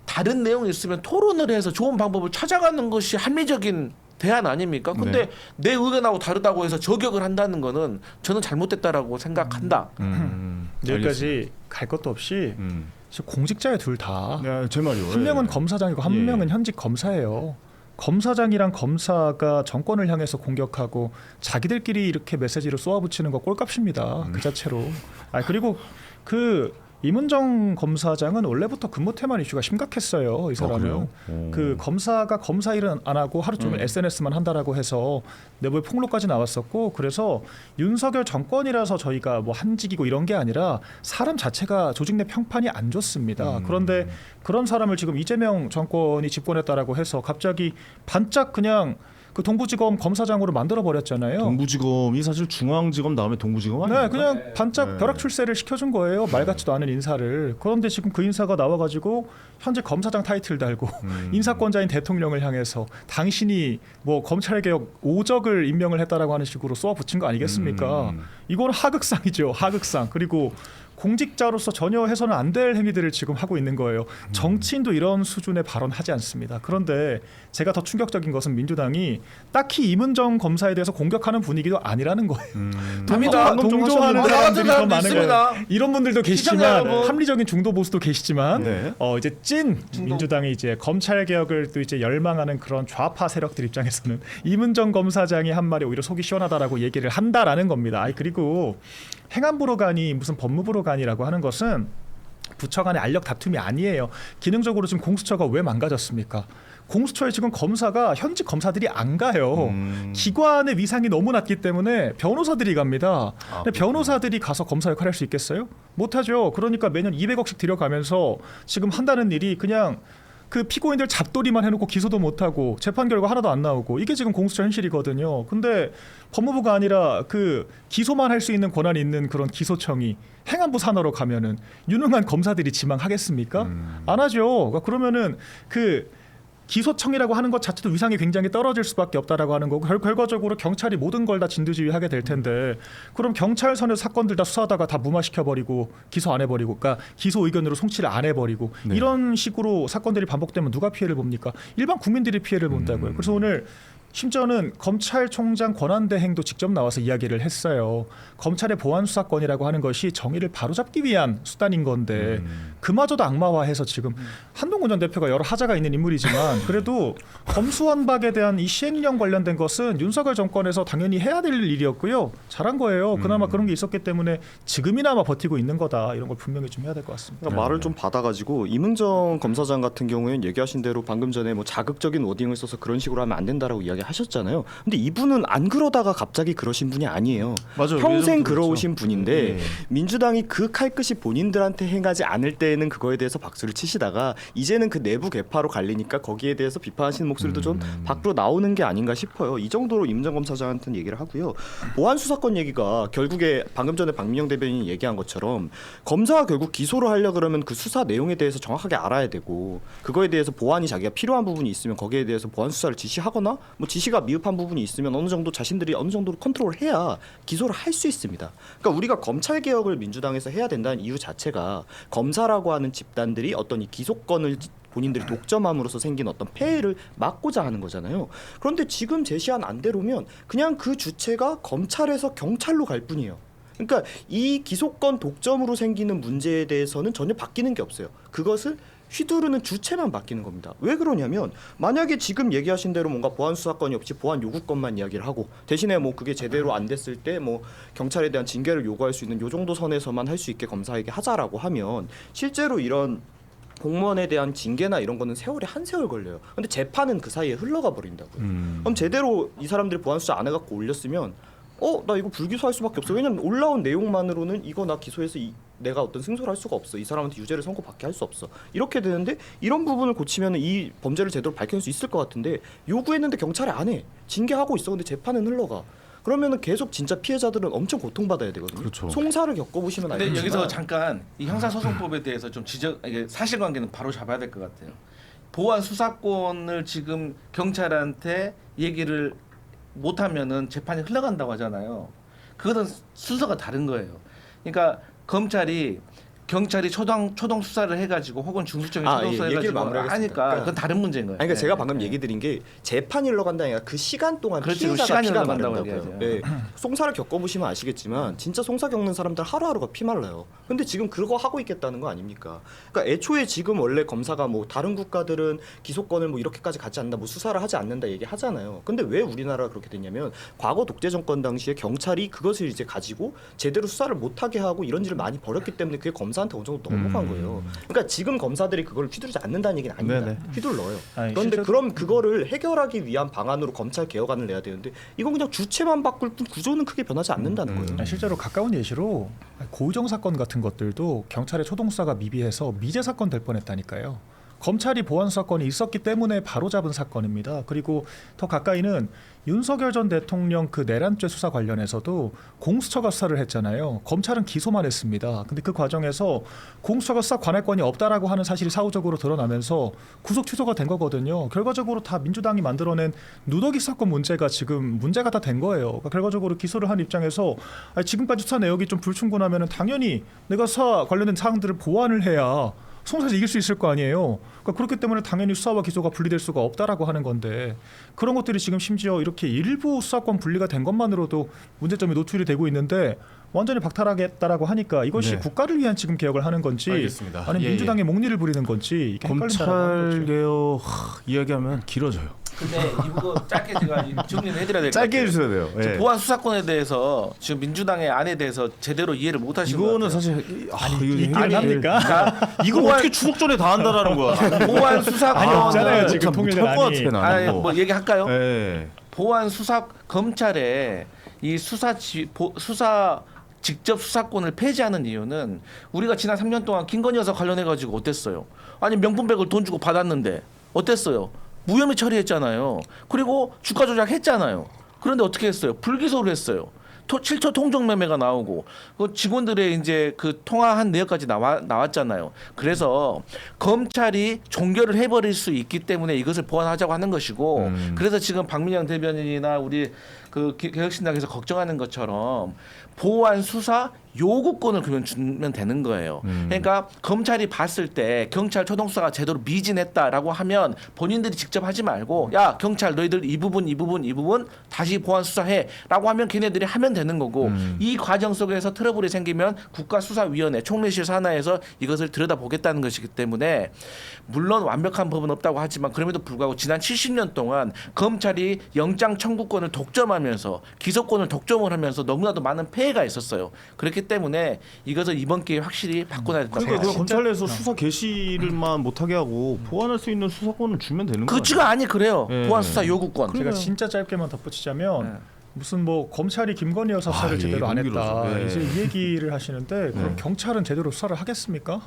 다른 내용이 있으면 토론을 해서 좋은 방법을 찾아가는 것이 합리적인 대안 아닙니까? 근데 네. 내 의견하고 다르다고 해서 저격을 한다는 거는 저는 잘못됐다라고 생각한다. 여기까지 갈 것도 없이 지금 공직자의 둘 다. 네, 제 말이요. 한 명은 예. 검사장이고 한 예. 명은 현직 검사예요. 검사장이랑 검사가 정권을 향해서 공격하고 자기들끼리 이렇게 메시지를 쏘아붙이는 거 꼴값입니다. 그 자체로. 아 그리고 그 이문정 검사장은 원래부터 근무 태만 이슈가 심각했어요. 이 사람은. 그래요? 오. 그 검사가 검사 일은 안 하고 하루 종일 SNS만 한다라고 해서 내부에 폭로까지 나왔었고 그래서 윤석열 정권이라서 저희가 뭐 한직이고 이런 게 아니라 사람 자체가 조직 내 평판이 안 좋습니다. 그런데 그런 사람을 지금 이재명 정권이 집권했다라고 해서 갑자기 반짝 그냥 그 동부지검 검사장으로 만들어 버렸잖아요. 동부지검이 사실 중앙지검 다음에 동부지검 아니에요? 네, 그냥 반짝 벼락 출세를 시켜준 거예요. 말 같지도 않은 인사를. 그런데 지금 그 인사가 나와가지고 현재 검사장 타이틀 달고 인사권자인 대통령을 향해서 당신이 뭐 검찰개혁 오적을 임명을 했다라고 하는 식으로 쏘아붙인 거 아니겠습니까? 이건 하극상이죠. 하극상. 그리고 공직자로서 전혀 해서는 안 될 행위들을 지금 하고 있는 거예요. 정치인도 이런 수준의 발언하지 않습니다. 그런데 제가 더 충격적인 것은 민주당이 딱히 이문정 검사에 대해서 공격하는 분위기도 아니라는 거예요. 동조하는 아, 사람들이 더 사람도 많은 있습니다. 거예요. 이런 분들도 시청자 계시지만 여러분. 합리적인 중도 보수도 계시지만 네. 이제 찐 민주당이 이제 검찰 개혁을 또 이제 열망하는 그런 좌파 세력들 입장에서는 이문정 검사장이 한 말이 오히려 속이 시원하다라고 얘기를 한다라는 겁니다. 아니 그리고 행안부로 가니 무슨 법무부로 가니라고 하는 것은 부처 간의 알력 다툼이 아니에요. 기능적으로 지금 공수처가 왜 망가졌습니까? 공수처에 지금 검사가 현직 검사들이 안 가요. 기관의 위상이 너무 낮기 때문에 변호사들이 갑니다. 근데 변호사들이 가서 검사 역할을 할 수 있겠어요? 못하죠. 그러니까 매년 200억씩 들여가면서 지금 한다는 일이 그냥 그 피고인들 잡돌이만 해놓고 기소도 못하고 재판 결과 하나도 안 나오고 이게 지금 공수처 현실이거든요. 근데 법무부가 아니라 그 기소만 할 수 있는 권한이 있는 그런 기소청이 행안부 산하로 가면은 유능한 검사들이 지망하겠습니까? 안 하죠. 그러니까 그러면은 그 기소청이라고 하는 것 자체도 위상이 굉장히 떨어질 수밖에 없다라고 하는 거고 결과적으로 경찰이 모든 걸 다 진두지휘하게 될 텐데 그럼 경찰선에서 사건들 다 수사하다가 다 무마시켜버리고 기소 안 해버리고 그러니까 기소 의견으로 송치를 안 해버리고 네. 이런 식으로 사건들이 반복되면 누가 피해를 봅니까? 일반 국민들이 피해를 본다고요. 그래서 오늘 심지어는 검찰총장 권한대행도 직접 나와서 이야기를 했어요. 검찰의 보안수사권이라고 하는 것이 정의를 바로잡기 위한 수단인 건데 그마저도 악마화해서 지금 한동훈 전 대표가 여러 하자가 있는 인물이지만 그래도 검수완박에 대한 이 시행령 관련된 것은 윤석열 정권에서 당연히 해야 될 일이었고요. 잘한 거예요. 그나마 그런 게 있었기 때문에 지금이나마 버티고 있는 거다. 이런 걸 분명히 좀 해야 될 것 같습니다. 그러니까 말을 좀 받아가지고 이문정 검사장 같은 경우에는 얘기하신 대로 방금 전에 뭐 자극적인 워딩을 써서 그런 식으로 하면 안 된다라고 이야기하셨잖아요. 근데 이분은 안 그러다가 갑자기 그러신 분이 아니에요. 맞아요. 평생 예전부터 그러오신 분인데 예. 민주당이 그 칼끝이 본인들한테 행하지 않을 때에는 그거에 대해서 박수를 치시다가 이제는 그 내부 개파로 갈리니까 거기에 대해서 비판하시는 목소리도 좀 밖으로 나오는 게 아닌가 싶어요. 이 정도로 이문정 검사장한테는 얘기를 하고요. 보안 수사권 얘기가 결국에 방금 전에 박민영 대변인이 얘기한 것처럼 검사가 결국 기소를 하려 그러면 그 수사 내용에 대해서 정확하게 알아야 되고 그거에 대해서 보완이 자기가 필요한 부분이 있으면 거기에 대해서 보완 수사를 지시하거나 뭐 지시가 미흡한 부분이 있으면 어느 정도 자신들이 어느 정도로 컨트롤을 해야 기소를 할 수 있습니다. 그러니까 우리가 검찰 개혁을 민주당에서 해야 된다는 이유 자체가 검사라고 하는 집단들이 어떤 이 기소권을 본인들이 독점함으로써 생긴 어떤 폐해를 막고자 하는 거잖아요. 그런데 지금 제시한 안대로면 그냥 그 주체가 검찰에서 경찰로 갈 뿐이에요. 그러니까 이 기소권 독점으로 생기는 문제에 대해서는 전혀 바뀌는 게 없어요. 그것을 휘두르는 주체만 바뀌는 겁니다. 왜 그러냐면 만약에 지금 얘기하신 대로 뭔가 보안 수사권이 없이 보안 요구권만 이야기를 하고 대신에 뭐 그게 제대로 안 됐을 때 뭐 경찰에 대한 징계를 요구할 수 있는 요 정도 선에서만 할 수 있게 검사에게 하자라고 하면 실제로 이런 공무원에 대한 징계나 이런 거는 세월이 한 세월 걸려요. 근데 재판은 그 사이에 흘러가 버린다고요. 그럼 제대로 이 사람들이 보안 수사 안 해갖고 올렸으면 나 이거 불기소할 수밖에 없어. 왜냐면 올라온 내용만으로는 이거 나 기소해서 내가 어떤 승소를 할 수가 없어. 이 사람한테 유죄를 선고받게 할 수 없어. 이렇게 되는데 이런 부분을 고치면 이 범죄를 제대로 밝혀낼 수 있을 것 같은데 요구했는데 경찰이 안 해. 징계하고 있어. 근데 재판은 흘러가. 그러면은 계속 진짜 피해자들은 엄청 고통받아야 되거든요. 그렇죠. 송사를 겪어보시면 근데 알겠지만 여기서 잠깐 이 형사소송법에 대해서 좀 이게 사실관계는 바로 잡아야 될 것 같아요. 보안 수사권을 지금 경찰한테 얘기를 못하면은 재판이 흘러간다고 하잖아요. 그거는 순서가 다른 거예요. 그러니까 경찰이 초동 수사를 해가지고 혹은 중수청이 초동 수사를 얘기를 해가지고 마무리하겠습니다. 하니까 그건 다른 문제인 거예요. 그러니까 제가 네. 방금 얘기 드린 게 재판이 흘러간다는 게 아니라 그 시간 동안 그렇죠. 피해자가 시간이 피가 흘러간다고 마른다고요. 얘기하죠. 네. 송사를 겪어보시면 아시겠지만 진짜 송사 겪는 사람들 하루하루가 피말라요. 근데 지금 그거 하고 있겠다는 거 아닙니까? 그러니까 애초에 지금 원래 검사가 뭐 다른 국가들은 기소권을 뭐 이렇게까지 갖지 않는다, 뭐 수사를 하지 않는다 얘기하잖아요. 근데 왜 우리나라가 그렇게 됐냐면 과거 독재 정권 당시에 경찰이 그것을 이제 가지고 제대로 수사를 못하게 하고 이런 일을 많이 벌였기 때문에 그게 검사한테 어느 정도 넘어간 거예요. 그러니까 지금 검사들이 그걸 휘두르지 않는다는 얘기는 아닙니다. 네네. 휘둘러요. 아니, 그런데 실제로- 그럼 그거를 해결하기 위한 방안으로 검찰 개혁안을 내야 되는데 이건 그냥 주체만 바꿀 뿐 구조는 크게 변하지 않는다는 거예요. 아니, 실제로 가까운 예시로 고의정 사건 같은 것들도 경찰의 초동수사가 미비해서 미제 사건 될 뻔했다니까요. 검찰이 보안 수사권이 있었기 때문에 바로잡은 사건입니다. 그리고 더 가까이는 윤석열 전 대통령 그 내란죄 수사 관련해서도 공수처가 수사를 했잖아요. 검찰은 기소만 했습니다. 근데 그 과정에서 공수처가 수사 관할권이 없다라고 하는 사실이 사후적으로 드러나면서 구속 취소가 된 거거든요. 결과적으로 다 민주당이 만들어낸 누더기 사건 문제가 지금 문제가 다 된 거예요. 그러니까 결과적으로 기소를 한 입장에서 지금까지 수사 내역이 좀 불충분하면 당연히 내가 수사 관련된 사항들을 보완을 해야 송사에서 이길 수 있을 거 아니에요. 그러니까 그렇기 때문에 당연히 수사와 기소가 분리될 수가 없다라고 하는 건데 그런 것들이 지금 심지어 이렇게 일부 수사권 분리가 된 것만으로도 문제점이 노출이 되고 있는데 완전히 박탈하겠다라고 하니까 이것이 네. 국가를 위한 지금 개혁을 하는 건지 알겠습니다. 아니면 예, 민주당의 목리를 부리는 건지 이게 헷갈린다라고 하는 검찰 거죠. 개혁 이야기하면 길어져요. 근데 이거 짧게 제가 정리를 해드려야 될 것 같아요. 짧게 해주셔야 돼요. 지금 예. 보안 수사권에 대해서 지금 민주당의 안에 대해서 제대로 이해를 못 하시는 것 이거는 같아요. 사실 이해를 합니까? 이거 어떻게 추석 전에 다 한다라는 거야? 보안 수사권 아니, 없잖아요, 지금 참 통일된 못할 것 안이. 같아 나는. 아니, 뭐 얘기할까요? 예. 보안 수사 검찰에 이 수사 직접 수사권을 폐지하는 이유는 우리가 지난 3년 동안 김건희 여사 관련해 가지고 어땠어요? 아니 명품백을 돈 주고 받았는데 어땠어요? 무혐의 처리했잖아요. 그리고 주가 조작했잖아요. 그런데 어떻게 했어요? 불기소를 했어요. 7초 통정 매매가 나오고 그 직원들의 이제 그 통화한 내역까지 나왔잖아요. 그래서 검찰이 종결을 해버릴 수 있기 때문에 이것을 보완하자고 하는 것이고 그래서 지금 박민영 대변인이나 우리 그 개혁신당에서 걱정하는 것처럼 보완 수사 요구권을 그러면 주면 되는 거예요. 그러니까 검찰이 봤을 때 경찰 초동수사가 제대로 미진했다라고 하면 본인들이 직접 하지 말고 야 경찰 너희들 이 부분 다시 보완 수사해라고 하면 걔네들이 하면 되는 거고 이 과정 속에서 트러블이 생기면 국가수사위원회 총리실 산하에서 이것을 들여다보겠다는 것이기 때문에 물론 완벽한 법은 없다고 하지만 그럼에도 불구하고 지난 70년 동안 검찰이 영장 청구권을 독점하면서 기소권을 독점을 하면서 너무나도 많은 폐해가 있었어요. 그렇기 때문에 이것을 이번 기회에 확실히 바꿔놔야 된다고 그러니까 생각합니다. 그 검찰 내에서 수사 개시를만 못하게 하고 보완할 수 있는 수사권을 주면 되는 거예요. 그치가 아니 그래요. 예. 보완 수사 요구권. 제가 진짜 짧게만 덧붙이자면 네. 무슨 뭐 검찰이 김건희 여사 수사를 예, 제대로 안 너무 했다 길어서. 예. 이제 이 얘기를 하시는데 그럼 네. 경찰은 제대로 수사를 하겠습니까?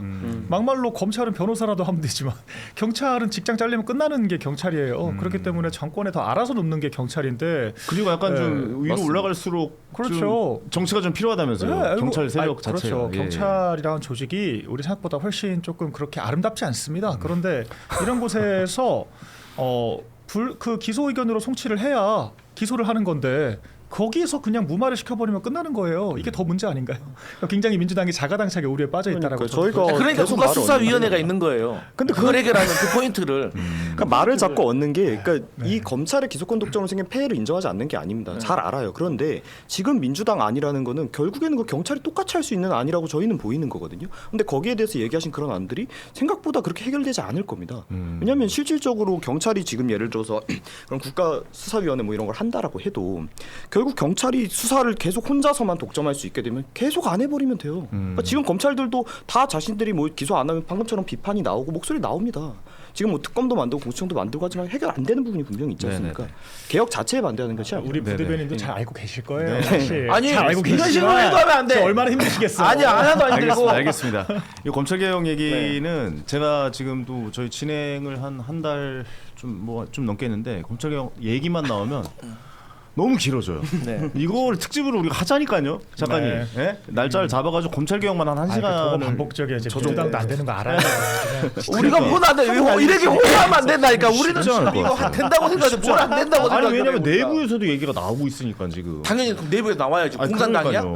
막말로 검찰은 변호사라도 하면 되지만 경찰은 직장 잘리면 끝나는 게 경찰이에요. 그렇기 때문에 정권에 더 알아서 눕는 게 경찰인데 그리고 약간 네, 좀 위로 맞습니다. 올라갈수록 그렇죠. 좀 정치가 좀 필요하다면서요. 네, 경찰 세력 아니, 자체가. 그렇죠. 예. 경찰이라는 조직이 우리 생각보다 훨씬 조금 그렇게 아름답지 않습니다. 그런데 이런 곳에서 그 기소 의견으로 송치를 해야 기소를 하는 건데 거기에서 그냥 무마를 시켜버리면 끝나는 거예요. 이게 더 문제 아닌가요? 굉장히 민주당이 자가당착에 우리에 빠져 있다라고 그러니까 저는 저희가 그러니까 계속 말을 국가수사위원회가 얻는데 있는 거예요. 근데 그걸 해결하는 그 포인트를 그러니까 말을 자꾸 얻는 게 그러니까 이 검찰의 기소권 독점으로 생긴 폐해를 인정하지 않는 게 아닙니다. 잘 알아요. 그런데 지금 민주당 안이라는 거는 결국에는 그 경찰이 똑같이 할 수 있는 안이라고 저희는 보이는 거거든요. 근데 거기에 대해서 얘기하신 그런 안들이 생각보다 그렇게 해결되지 않을 겁니다. 왜냐하면 실질적으로 경찰이 지금 예를 들어서 그런 국가수사위원회 뭐 이런 걸 한다라고 해도 결국 경찰이 수사를 계속 혼자서만 독점할 수 있게 되면 계속 안 해버리면 돼요. 그러니까 지금 검찰들도 다 자신들이 뭐 기소 안 하면 방금처럼 비판이 나오고 목소리 나옵니다. 지금 뭐 특검도 만들고 공수처도 만들고 하지만 해결 안 되는 부분이 분명히 있지 않습니까? 네네네. 개혁 자체에 반대하는 것이 아니라 우리 네네. 부대변인도 잘 알고 계실 거예요. 네. 사실. 아니, 잘 알고 이런 계시지만 식으로 해도 하면 안 돼. 저 얼마나 힘드시겠어. 아니 하나도 안 들고 알겠습니다. 이 검찰 개혁 얘기는 제가 지금도 저희 진행을 한 달 좀 넘게 했는데 검찰 개혁 얘기만 나오면 너무 길어져요. 네. 이걸 특집으로 우리가 하자니까요, 작가님. 네. 예? 날짜를 잡아가지고 검찰 개혁만 한 그거 1시간을 반복적이야. 이제 저도- 민주당도 안 되는 거 알아요. 우리가 혼안 돼. 이렇게 혼하면 안 된다니까. 우리는 쉽지 않을 것 이거 같아요. 된다고 생각하지 뭘 안 된다고 아니 생각해. 왜냐면 내부에서도 얘기가 나오고 있으니까 지금. 당연히 내부에 나와야지. 아니, 공산당이야? 그러니까요.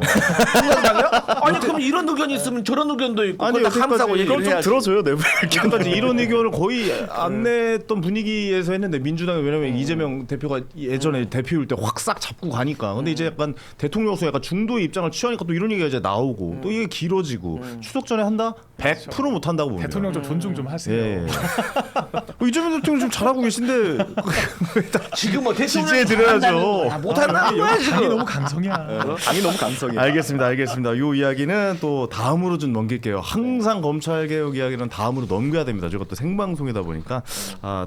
공산당이야? 아니 그럼 이런 의견이 있으면 저런 의견도 있고 아니, 그걸 다 여태까지 감싸고 얘기를 이건 좀 해야지. 들어줘요 내부 지금까지 이런 의견을 거의 안 냈던 분위기에서 했는데 민주당이 왜냐면 이재명 대표가 예전에 대표일 때 확 싹 잡고 가니까 근데 이제 약간 대통령수 약간 중도의 입장을 취하니까 또 이런 얘기가 이제 나오고 또 이게 길어지고 추석 전에 한다 100% 못 한다고 봅니다. 대통령 좀 존중 좀 하세요. 예. 이재명 대통령 좀 잘하고 계신데 지금 뭐 지지해 드려야죠. 못한다는 거야 당이 지금. 너무 강성이야. 당이 너무 강성이에요. 알겠습니다. 이 이야기는 또 다음으로 좀 넘길게요. 항상 검찰 개혁 이야기는 다음으로 넘겨야 됩니다. 저희가 또 생방송이다 보니까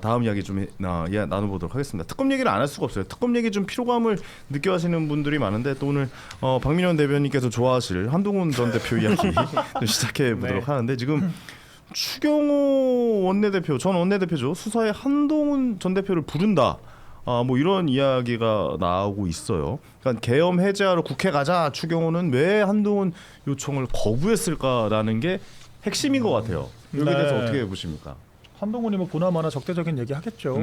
다음 이야기 좀 나눠보도록 하겠습니다. 특검 얘기를 안 할 수가 없어요. 특검 얘기 좀 피로감을 느껴하시는 분들이 많은데 또 오늘 박민현 대변인께서 좋아하실 한동훈 전 대표 이야기 좀 시작해 보도록 하는데 지금 추경호 원내대표 전 원내대표죠. 수사에 한동훈 전 대표를 부른다. 뭐 이런 이야기가 나오고 있어요. 그러니까 계엄 해제하러 국회 가자. 추경호는 왜 한동훈 요청을 거부했을까라는 게 핵심인 것 같아요. 여기에 대해서 네. 어떻게 보십니까? 한동훈이 뭐 보나마나 적대적인 얘기 하겠죠.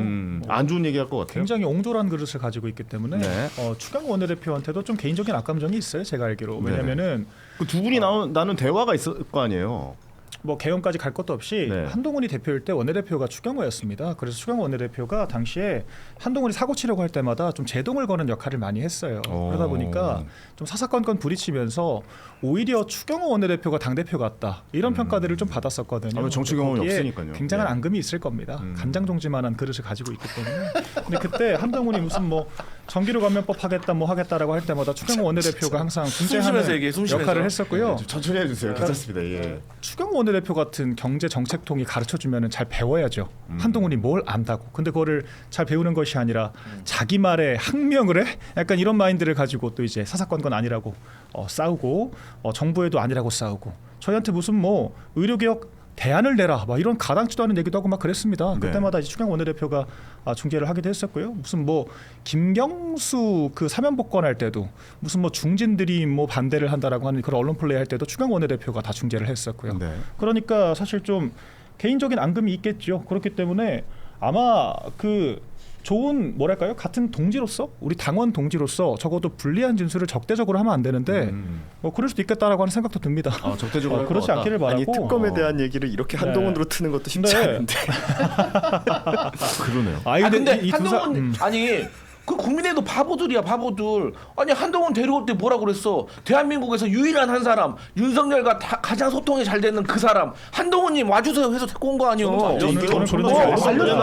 안 좋은 얘기할 것 같아요. 굉장히 옹졸한 그릇을 가지고 있기 때문에 네. 추경호 원내대표한테도 좀 개인적인 악감정이 있어요. 제가 알기로. 왜냐면은 그 두 분이 나눈 대화가 있을 거 아니에요. 뭐 개헌까지 갈 것도 없이 네. 한동훈이 대표일 때 원내대표가 추경호였습니다. 그래서 추경호 원내대표가 당시에 한동훈이 사고 치려고 할 때마다 좀 제동을 거는 역할을 많이 했어요. 그러다 보니까 좀 사사건건 부딪히면서 오히려 추경호 원내대표가 당대표 같다 이런 평가들을 좀 받았었거든요. 아무래도 정치 경험이 거기에 없으니까요. 굉장한 네. 앙금이 있을 겁니다. 간장종지만한 그릇을 가지고 있기 때문에. 근데 그때 한동훈이 무슨 뭐 정기로 감면법 하겠다 뭐 하겠다라고 할 때마다 추경호 원내대표가 항상 숨쉬면서 분쟁하는 얘기해, 숨쉬면서. 역할을 했었고요. 좀 천천히 해주세요. 괜찮습니다. 예. 추경호 원내대표 같은 경제 정책통이 가르쳐주면 잘 배워야죠. 한동훈이 뭘 안다고. 근데 그거를 잘 배우는 것이 아니라 자기 말에 항명을 해? 약간 이런 마인드를 가지고 또 이제 사사건건 아니라고 싸우고 정부에도 아니라고 싸우고 저희한테 무슨 뭐 의료개혁 대안을 내라 막 이런 가당치도 않은 얘기도 하고 막 그랬습니다. 네. 그때마다 이제 추경 원내대표가 중재를 하기도 했었고요. 무슨 뭐 김경수 그 사면 복권할 때도 무슨 뭐 중진들이 뭐 반대를 한다라고 하는 그런 언론 플레이 할 때도 추경 원내대표가 다 중재를 했었고요. 네. 그러니까 사실 좀 개인적인 앙금이 있겠죠. 그렇기 때문에 아마 그 좋은 뭐랄까요 같은 동지로서 우리 당원 동지로서 적어도 불리한 진술을 적대적으로 하면 안 되는데 뭐 그럴 수도 있겠다라고 하는 생각도 듭니다. 적대적으로 그렇지 않기를 바라고. 아니 특검에 대한 얘기를 이렇게 한동훈으로 트는 것도 쉽지 네. 않은데. 그러네요. 근데 이 두 한동훈 아니 그 국민의도 바보들이야 바보들. 아니 한동훈 데려올 때 뭐라 그랬어? 대한민국에서 유일한 한 사람 윤석열과 가장 소통이 잘 되는 그 사람 한동훈님 와주세요 해서 데리고 온 거 아니에요?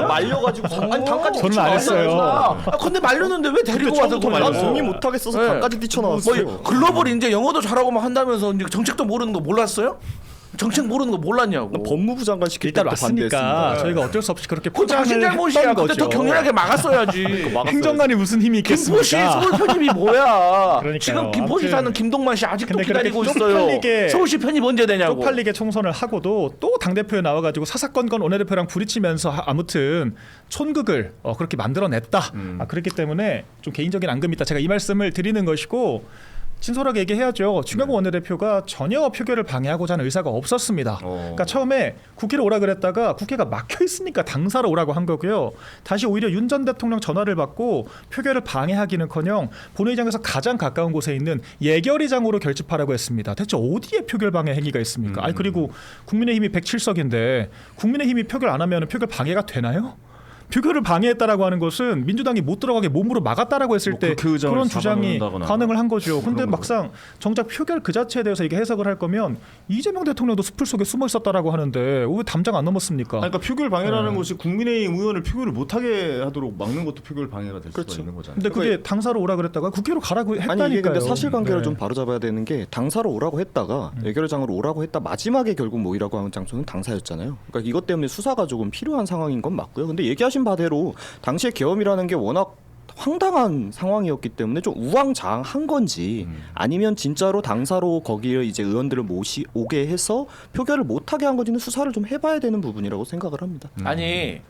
말려가지고 아니 당까지 저는 안 했어요. 근데 말렸는데 왜 데리고 와서 난 그러냐고. 동의 못하겠어서 네. 당까지 뛰쳐나왔어요. 뭐 글로벌 이제 영어도 잘하고 막 한다면서 이제 정책도 모르는 거 몰랐어요? 정책 모르는 거 몰랐냐고. 법무부 장관 시킬 일단 때부터 왔으니까 반대했습니다. 저희가 어쩔 수 없이 그렇게 그건 당신 포장을 잘못이야. 했던 근데 거죠. 더 격렬하게 막았어야지. 행정관이 무슨 힘이 김포시 있겠습니까? 서울 편입이 뭐야? 그러니까요. 지금 김포시 아무튼 사는 김동만 씨 아직도 근데 기다리고 그렇게 있어요. 쪽팔리게 서울시 편입 언제 되냐고. 쪽팔리게 총선을 하고도 또 당대표에 나와가지고 사사건건 원내대표랑 부딪히면서 아무튼 촌극을 그렇게 만들어냈다. 그렇기 때문에 좀 개인적인 앙금이 있다. 제가 이 말씀을 드리는 것이고 진솔하게 얘기해야죠. 추경호 원내대표가 전혀 표결을 방해하고자 하는 의사가 없었습니다. 그러니까 처음에 국회로 오라 그랬다가 국회가 막혀 있으니까 당사로 오라고 한 거고요. 다시 오히려 윤 전 대통령 전화를 받고 표결을 방해하기는커녕 본회의장에서 가장 가까운 곳에 있는 예결위장으로 결집하라고 했습니다. 대체 어디에 표결 방해 행위가 있습니까? 아니 그리고 국민의힘이 107석인데 국민의힘이 표결 안 하면 표결 방해가 되나요? 표결을 방해했다라고 하는 것은 민주당이 못 들어가게 몸으로 막았다라고 했을 뭐 때 그 의장을 그런 주장이 잡아놓는다거나 가능을 한 거죠. 근데 그런 막상 정작 표결 그 자체에 대해서 이게 해석을 할 거면 이재명 대통령도 숲을 속에 숨어 있었다라고 하는데 왜 담장 안 넘었습니까? 그러니까 표결 방해라는 것이 국민의힘 의원을 표결을 못하게 하도록 막는 것도 표결 방해가 될 수가 있는 거잖아요. 근데 그게 당사로 오라 그랬다가 국회로 가라고 했다니까요. 아니 이게 근데 사실관계를 네. 좀 바로잡아야 되는 게 당사로 오라고 했다가 예결장으로 오라고 했다 마지막에 결국 모이라고 하는 장소는 당사였잖아요. 그러니까 이것 때문에 수사가 조금 필요한 상황인 건 맞고요. 근데 얘기하신 바대로 당시에 계엄이라는 게 워낙 황당한 상황이었기 때문에 좀 우왕좌왕한 건지 아니면 진짜로 당사로 거기에 이제 의원들을 오게 해서 표결을 못하게 한 건지는 수사를 좀 해봐야 되는 부분이라고 생각을 합니다. 아니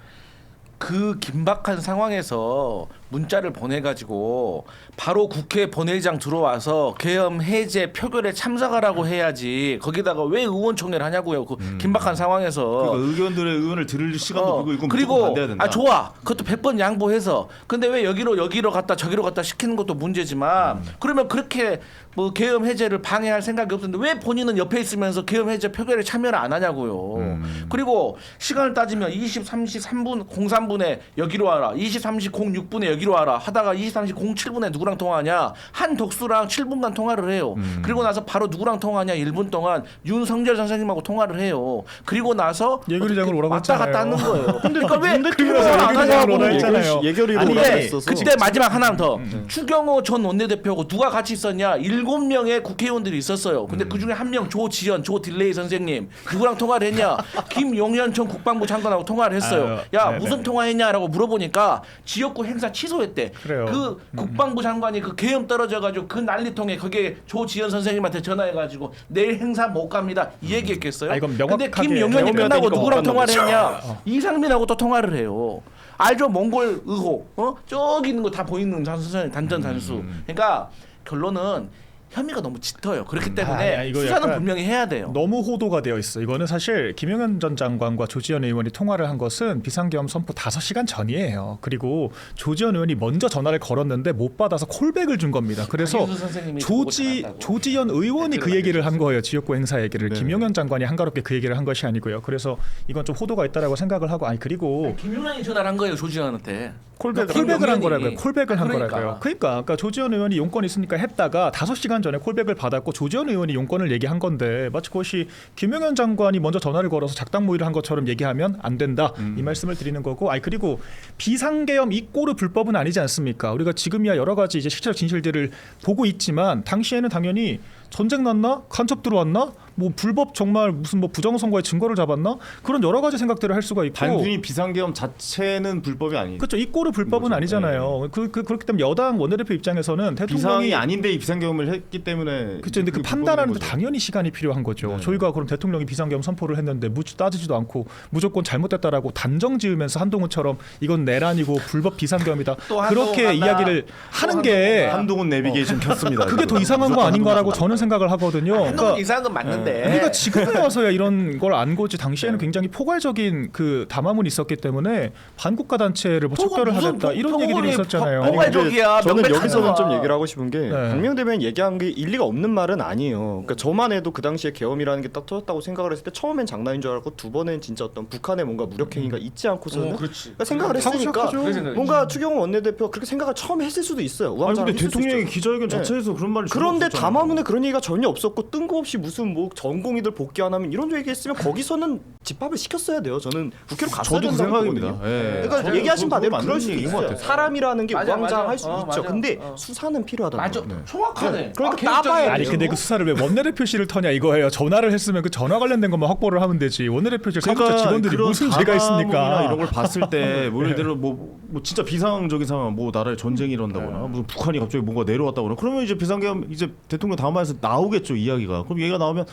그 긴박한 상황에서 문자를 보내가지고 바로 국회 본회의장 들어와서 계엄 해제 표결에 참석하라고 해야지 거기다가 왜 의원총회를 하냐고요. 그 긴박한 상황에서. 그러니까 의원을 들을 시간도 그리고 이건 무조건 그리고 반대해야 된다. 좋아. 그것도 100번 양보해서. 근데 왜 여기로 갔다 저기로 갔다 시키는 것도 문제지만 그러면 그렇게 뭐 계엄 해제를 방해할 생각이 없었는데 왜 본인은 옆에 있으면서 계엄 해제 표결에 참여를 안 하냐고요. 그리고 시간을 따지면 23시 3분 03분에 여기로 와라. 23시 06분에 여기로 와라. 하다가 23시 07분에 누구랑 통화하냐? 한덕수랑 7분간 통화를 해요. 그리고 나서 바로 누구랑 통화하냐? 1분 동안 윤석열 선생님하고 통화를 해요. 그리고 나서 예결위장으로 오라고 왔다 갔다 했잖아요. 하는 거예요. 그러니까 왜 그래서 통화를 안 예결위장으로 오라 하냐고. 했잖아요. 예결위로 아니 오라고 근데 했어서 그때 마지막 하나 더 추경호 전 원내대표하고 누가 같이 있었냐 7명의 국회의원들이 있었어요. 근데 그중에 한 명 조지현 조 딜레이 선생님 누구랑 통화를 했냐 김용현 전 국방부 장관하고 통화를 했어요. 야 네네. 무슨 통화했냐라고 물어보니까 지역구 행사 취소했대. 그래요. 그 국방부 장관이 그 계엄 떨어져가지고 그 난리통에 거기에 조지현 선생님한테 전화해가지고 내일 행사 못 갑니다 이 얘기했겠어요. 이건 근데 명확하게 김용현이 배워야 끝나고 되니까 누구랑 못 통화를 만나보죠. 했냐 이상민하고 또 통화를 해요. 알죠? 몽골 의혹 저기 있는 거 다 보이는 단전 단수. 그러니까 결론은 혐의가 너무 짙어요. 그렇기 때문에 이거 수사는 약간 분명히 해야 돼요. 너무 호도가 되어 있어. 이거는 사실 김용현 전 장관과 조지현 의원이 통화를 한 것은 비상계엄 선포 5시간 전이에요. 그리고 조지현 의원이 먼저 전화를 걸었는데 못 받아서 콜백을 준 겁니다. 그래서 박인수 선생님이 보고 잘한다고. 조지현 의원이 그 얘기를 한 거예요. 지역구 행사 얘기를. 네. 김용현 장관이 한가롭게 그 얘기를 한 것이 아니고요. 그래서 이건 좀 호도가 있다라고 생각을 하고 그리고 김용현이 전화를 한 거예요. 조지현한테. 콜백을 김용현이. 한 거라고요. 콜백을 한 그러니까. 거라고요. 그러니까 조지현 의원이 용건이 있으니까 했다가 5시간 전에 콜백을 받았고 조지현 의원이 용건을 얘기한 건데 마치 그것이 김용현 장관이 먼저 전화를 걸어서 작당 모의를 한 것처럼 얘기하면 안 된다. 이 말씀을 드리는 거고. 그리고 비상계엄 이 꼴의 불법은 아니지 않습니까? 우리가 지금이야 여러 가지 이제 실체적 진실들을 보고 있지만 당시에는 당연히 전쟁 났나? 간첩 들어왔나? 뭐 불법 정말 무슨 뭐 부정선거의 증거를 잡았나 그런 여러 가지 생각들을 할 수가 있고 단순히 비상계엄 자체는 불법이 아니죠. 그렇죠. 이 꼴은 불법은 아니잖아요. 그렇기 때문에 여당 원내대표 입장에서는 대통령이 비상이 아닌데 이 비상계엄을 했기 때문에 그렇죠. 근데 그 판단하는데 당연히 시간이 필요한 거죠. 네. 저희가 그럼 대통령이 비상계엄 선포를 했는데 따지지도 않고 무조건 잘못됐다라고 단정 지으면서 한동훈처럼 이건 내란이고 불법 비상계엄이다. 또 한동훈 그렇게 간다. 이야기를 하는 게 한동훈 내비게이션 켰습니다. 그게 더 이상한 거 아닌가라고 저는 생각을 하거든요. 한동훈 그러니까 이상한 건 맞는데. 우리가 지금에 와서야 이런 걸 안 거지 당시에는 굉장히 포괄적인 그 담화문이 있었기 때문에 반국가 단체를 뭐 척결을 하겠다 이런 얘기들이 있었잖아요. 아니, 포괄적이야. 저는 명백한 여기서는 거야. 좀 얘기를 하고 싶은 게 네. 박명 대변인 얘기한 게 일리가 없는 말은 아니에요. 그러니까 저만 해도 그 당시에 계엄이라는 게 딱 터졌다고 생각을 했을 때 처음엔 장난인 줄 알고 두 번엔 진짜 어떤 북한의 뭔가 무력행위가 있지 않고서는 그렇지. 그러니까 생각을 하고 했으니까 시작하죠. 뭔가 추경호 원내대표가 그렇게 생각을 처음에 했을 수도 있어요. 아니 우왕좌왕 근데 했을 수도 대통령이 있죠. 기자회견 네. 자체에서 그런 말을 그런데 전혀 없었잖아요. 담화문에 그런 얘기가 전혀 없었고 뜬금없이 무슨 뭐 전공의들 복귀 안 하면 이런 얘기했으면 거기서는 집합을 시켰어야 돼요. 저는 국회로 갔어야 저도 그 된다고 생각입니다. 보거든요. 예. 그러니까 저도 얘기하신 바대로 맞는 그럴 수도 얘기인 것 있어요. 같아요. 사람이라는 게 맞아, 우왕좌왕할 수 맞아. 있죠. 맞아. 근데 수사는 필요하다는 맞아. 거예요. 정확하네. 그러니까 개혁적이야. 따봐야 아니 돼요. 근데 그 수사를 왜 원내대표실을 터냐 이거예요. 전화를 했으면 그 전화 관련된 것만 확보를 하면 되지. 원내대표실 사무처 직원들이 그런 무슨 죄가 담화문이나 있습니까? 이런 걸 봤을 때 뭐 예를 들어 뭐 진짜 비상적인 상황 뭐 나라에 전쟁이 일어난다거나 무슨 북한이 갑자기 뭔가 내려왔다거나 그러면 이제 비상계엄 이제 대통령 담화에서 나오겠죠 이야기가. 그럼 얘기가 나오면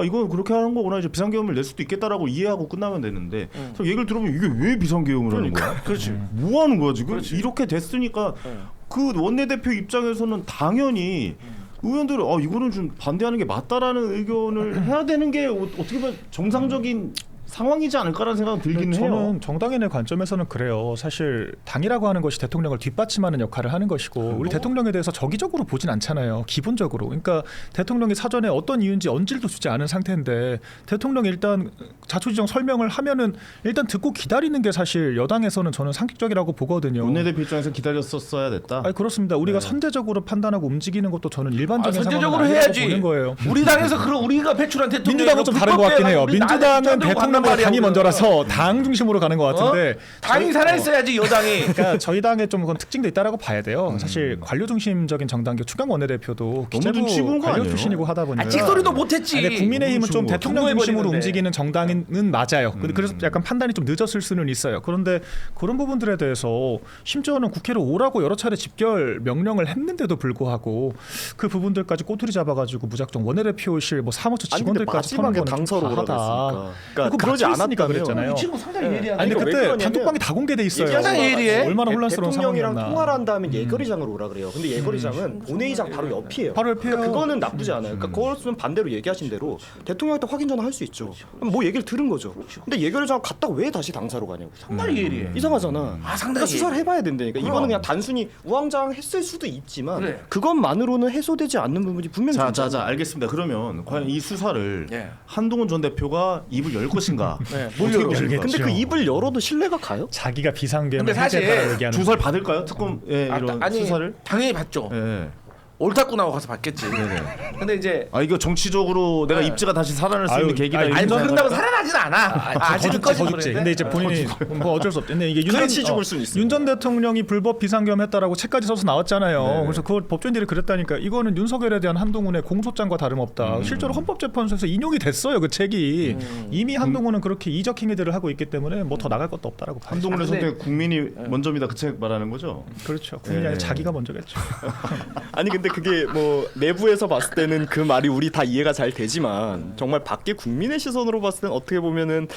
이건 그렇게 하는 거구나 이제 비상계엄을 낼 수도 있겠다라고 이해하고 끝나면 되는데 그럼 얘기를 들어보면 이게 왜 비상계엄을 하는 거야? 그렇지. 뭐 하는 거야 지금? 그렇지. 이렇게 됐으니까 그 원내대표 입장에서는 당연히 의원들은 이거는 좀 반대하는 게 맞다라는 의견을 해야 되는 게 어떻게 보면 정상적인 상황이지 않을까라는 생각은 들기는 해요. 저는 정당인의 관점에서는 그래요. 사실 당이라고 하는 것이 대통령을 뒷받침하는 역할을 하는 것이고 우리 대통령에 대해서 정기적으로 보진 않잖아요. 기본적으로. 그러니까 대통령이 사전에 어떤 이유인지 언질도 주지 않은 상태인데 대통령이 일단 자초지정 설명을 하면은 일단 듣고 기다리는 게 사실 여당에서는 저는 상식적이라고 보거든요. 원내대표 입장에서 기다렸었어야 됐다. 아니 그렇습니다. 우리가 선제적으로 판단하고 움직이는 것도 저는 일반적인 선제적으로 상황은 아니라고 해야지. 보는 거예요. 우리 당에서 그럼 우리가 배출한 대통령 민주당은 좀 다른 것 같긴 해요. 민주당은 대통령보다 당이 먼저라서 당 중심으로 가는 것 같은데 당이 살아있어야지 여당이. 그러니까 저희 당에 좀 그런 특징도 있다라고 봐야 돼요. 사실 관료 중심적인 정당교 추경 원내대표도 기재부 눈치 보는 거 관료 아니에요? 출신이고 하다 보니까 찍소리도 못했지. 근데 국민의힘은 좀 너무 대통령 중심으로 중요해버리는데. 움직이는 정당은 맞아요. 근데 그래서 약간 판단이 좀 늦었을 수는 있어요. 그런데 그런 부분들에 대해서 심지어는 국회로 오라고 여러 차례 집결 명령을 했는데도 불구하고 그 부분들까지 꼬투리 잡아가지고 무작정 원내대표실 뭐 사무처 아니 근데 직원들까지 터는 마지막에 거는 좀 당서로 오라고 과하다. 했으니까. 그러니까 그거 그러지 막혔으니까 않았다면 그랬잖아요. 이 친구 상당히 예리하네. 아니 이거 근데 왜 그때 그러냐면 단톡방이 다 공개돼 있어요. 얘기하자, 예리해. 얼마나 혼란스러운 대통령이랑 상황이었나. 통화를 한 다음에 예거리장으로 오라 그래요. 근데 예거리장은 본회의장 바로 옆이에요. 바로 옆이에요. 그러니까 그거는 나쁘지 않아요. 그러니까 그것은 반대로 얘기하신 대로 대통령한테 확인 전화 할 수 있죠. 그럼 뭐 얘기를 들은 거죠. 근데 예거리장 갔다가 왜 다시 당사로 가냐고. 상당히 예리해. 이상하잖아. 아, 상당히 그러니까 수사를 해봐야 된다니까. 그럼. 이거는 그냥 단순히 우왕좌왕했을 수도 있지만 그래. 그것만으로는 해소되지 않는 부분이 분명히 있잖아요. 자, 알겠습니다. 그러면 과연 이 수사를 예. 한동훈 전 대표가 입을 열 것인가? 네, 어떻게 뭘 열어? 보십니까? 근데 그 입을 열어도 신뢰가 가요? 자기가 비상계엄 근데 사실 해제했다고 얘기하는 주사를 받을까요? 특검 이런 아니 수사를? 당연히 받죠. 예. 옳다구나고 가서 받겠지. 근데 이제 이거 정치적으로 내가 네. 입지가 다시 살아날 수 아유, 있는 계기가 아니, 있는 아니 뭐 거야. 그런다고 살아나진 않아. 아직은 더 꺼지고 죽지. 그랬는데. 근데 이제 본인이 뭐 어쩔 수 없죠. 근데 이게 같이 죽을 수는 있어요. 윤 전 대통령이 불법 비상계엄했다라고 책까지 써서 나왔잖아요. 네. 그래서 그걸 법조인들이 그랬다니까 이거는 윤석열에 대한 한동훈의 공소장과 다름없다. 실제로 헌법재판소에서 인용이 됐어요. 그 책이 이미 한동훈은 그렇게 이적 행위들을 하고 있기 때문에 뭐 더 나갈 것도 없다라고 봐요. 한동훈의 아, 근데- 선택 국민이 먼저입니다. 그 책 말하는 거죠? 그렇죠. 국민이 아니라 자기가 먼저겠죠. 아니 근데 그게 뭐 내부에서 봤을 때는 그 말이 우리 다 이해가 잘 되지만 정말 밖에 국민의 시선으로 봤을 때는 어떻게 보면은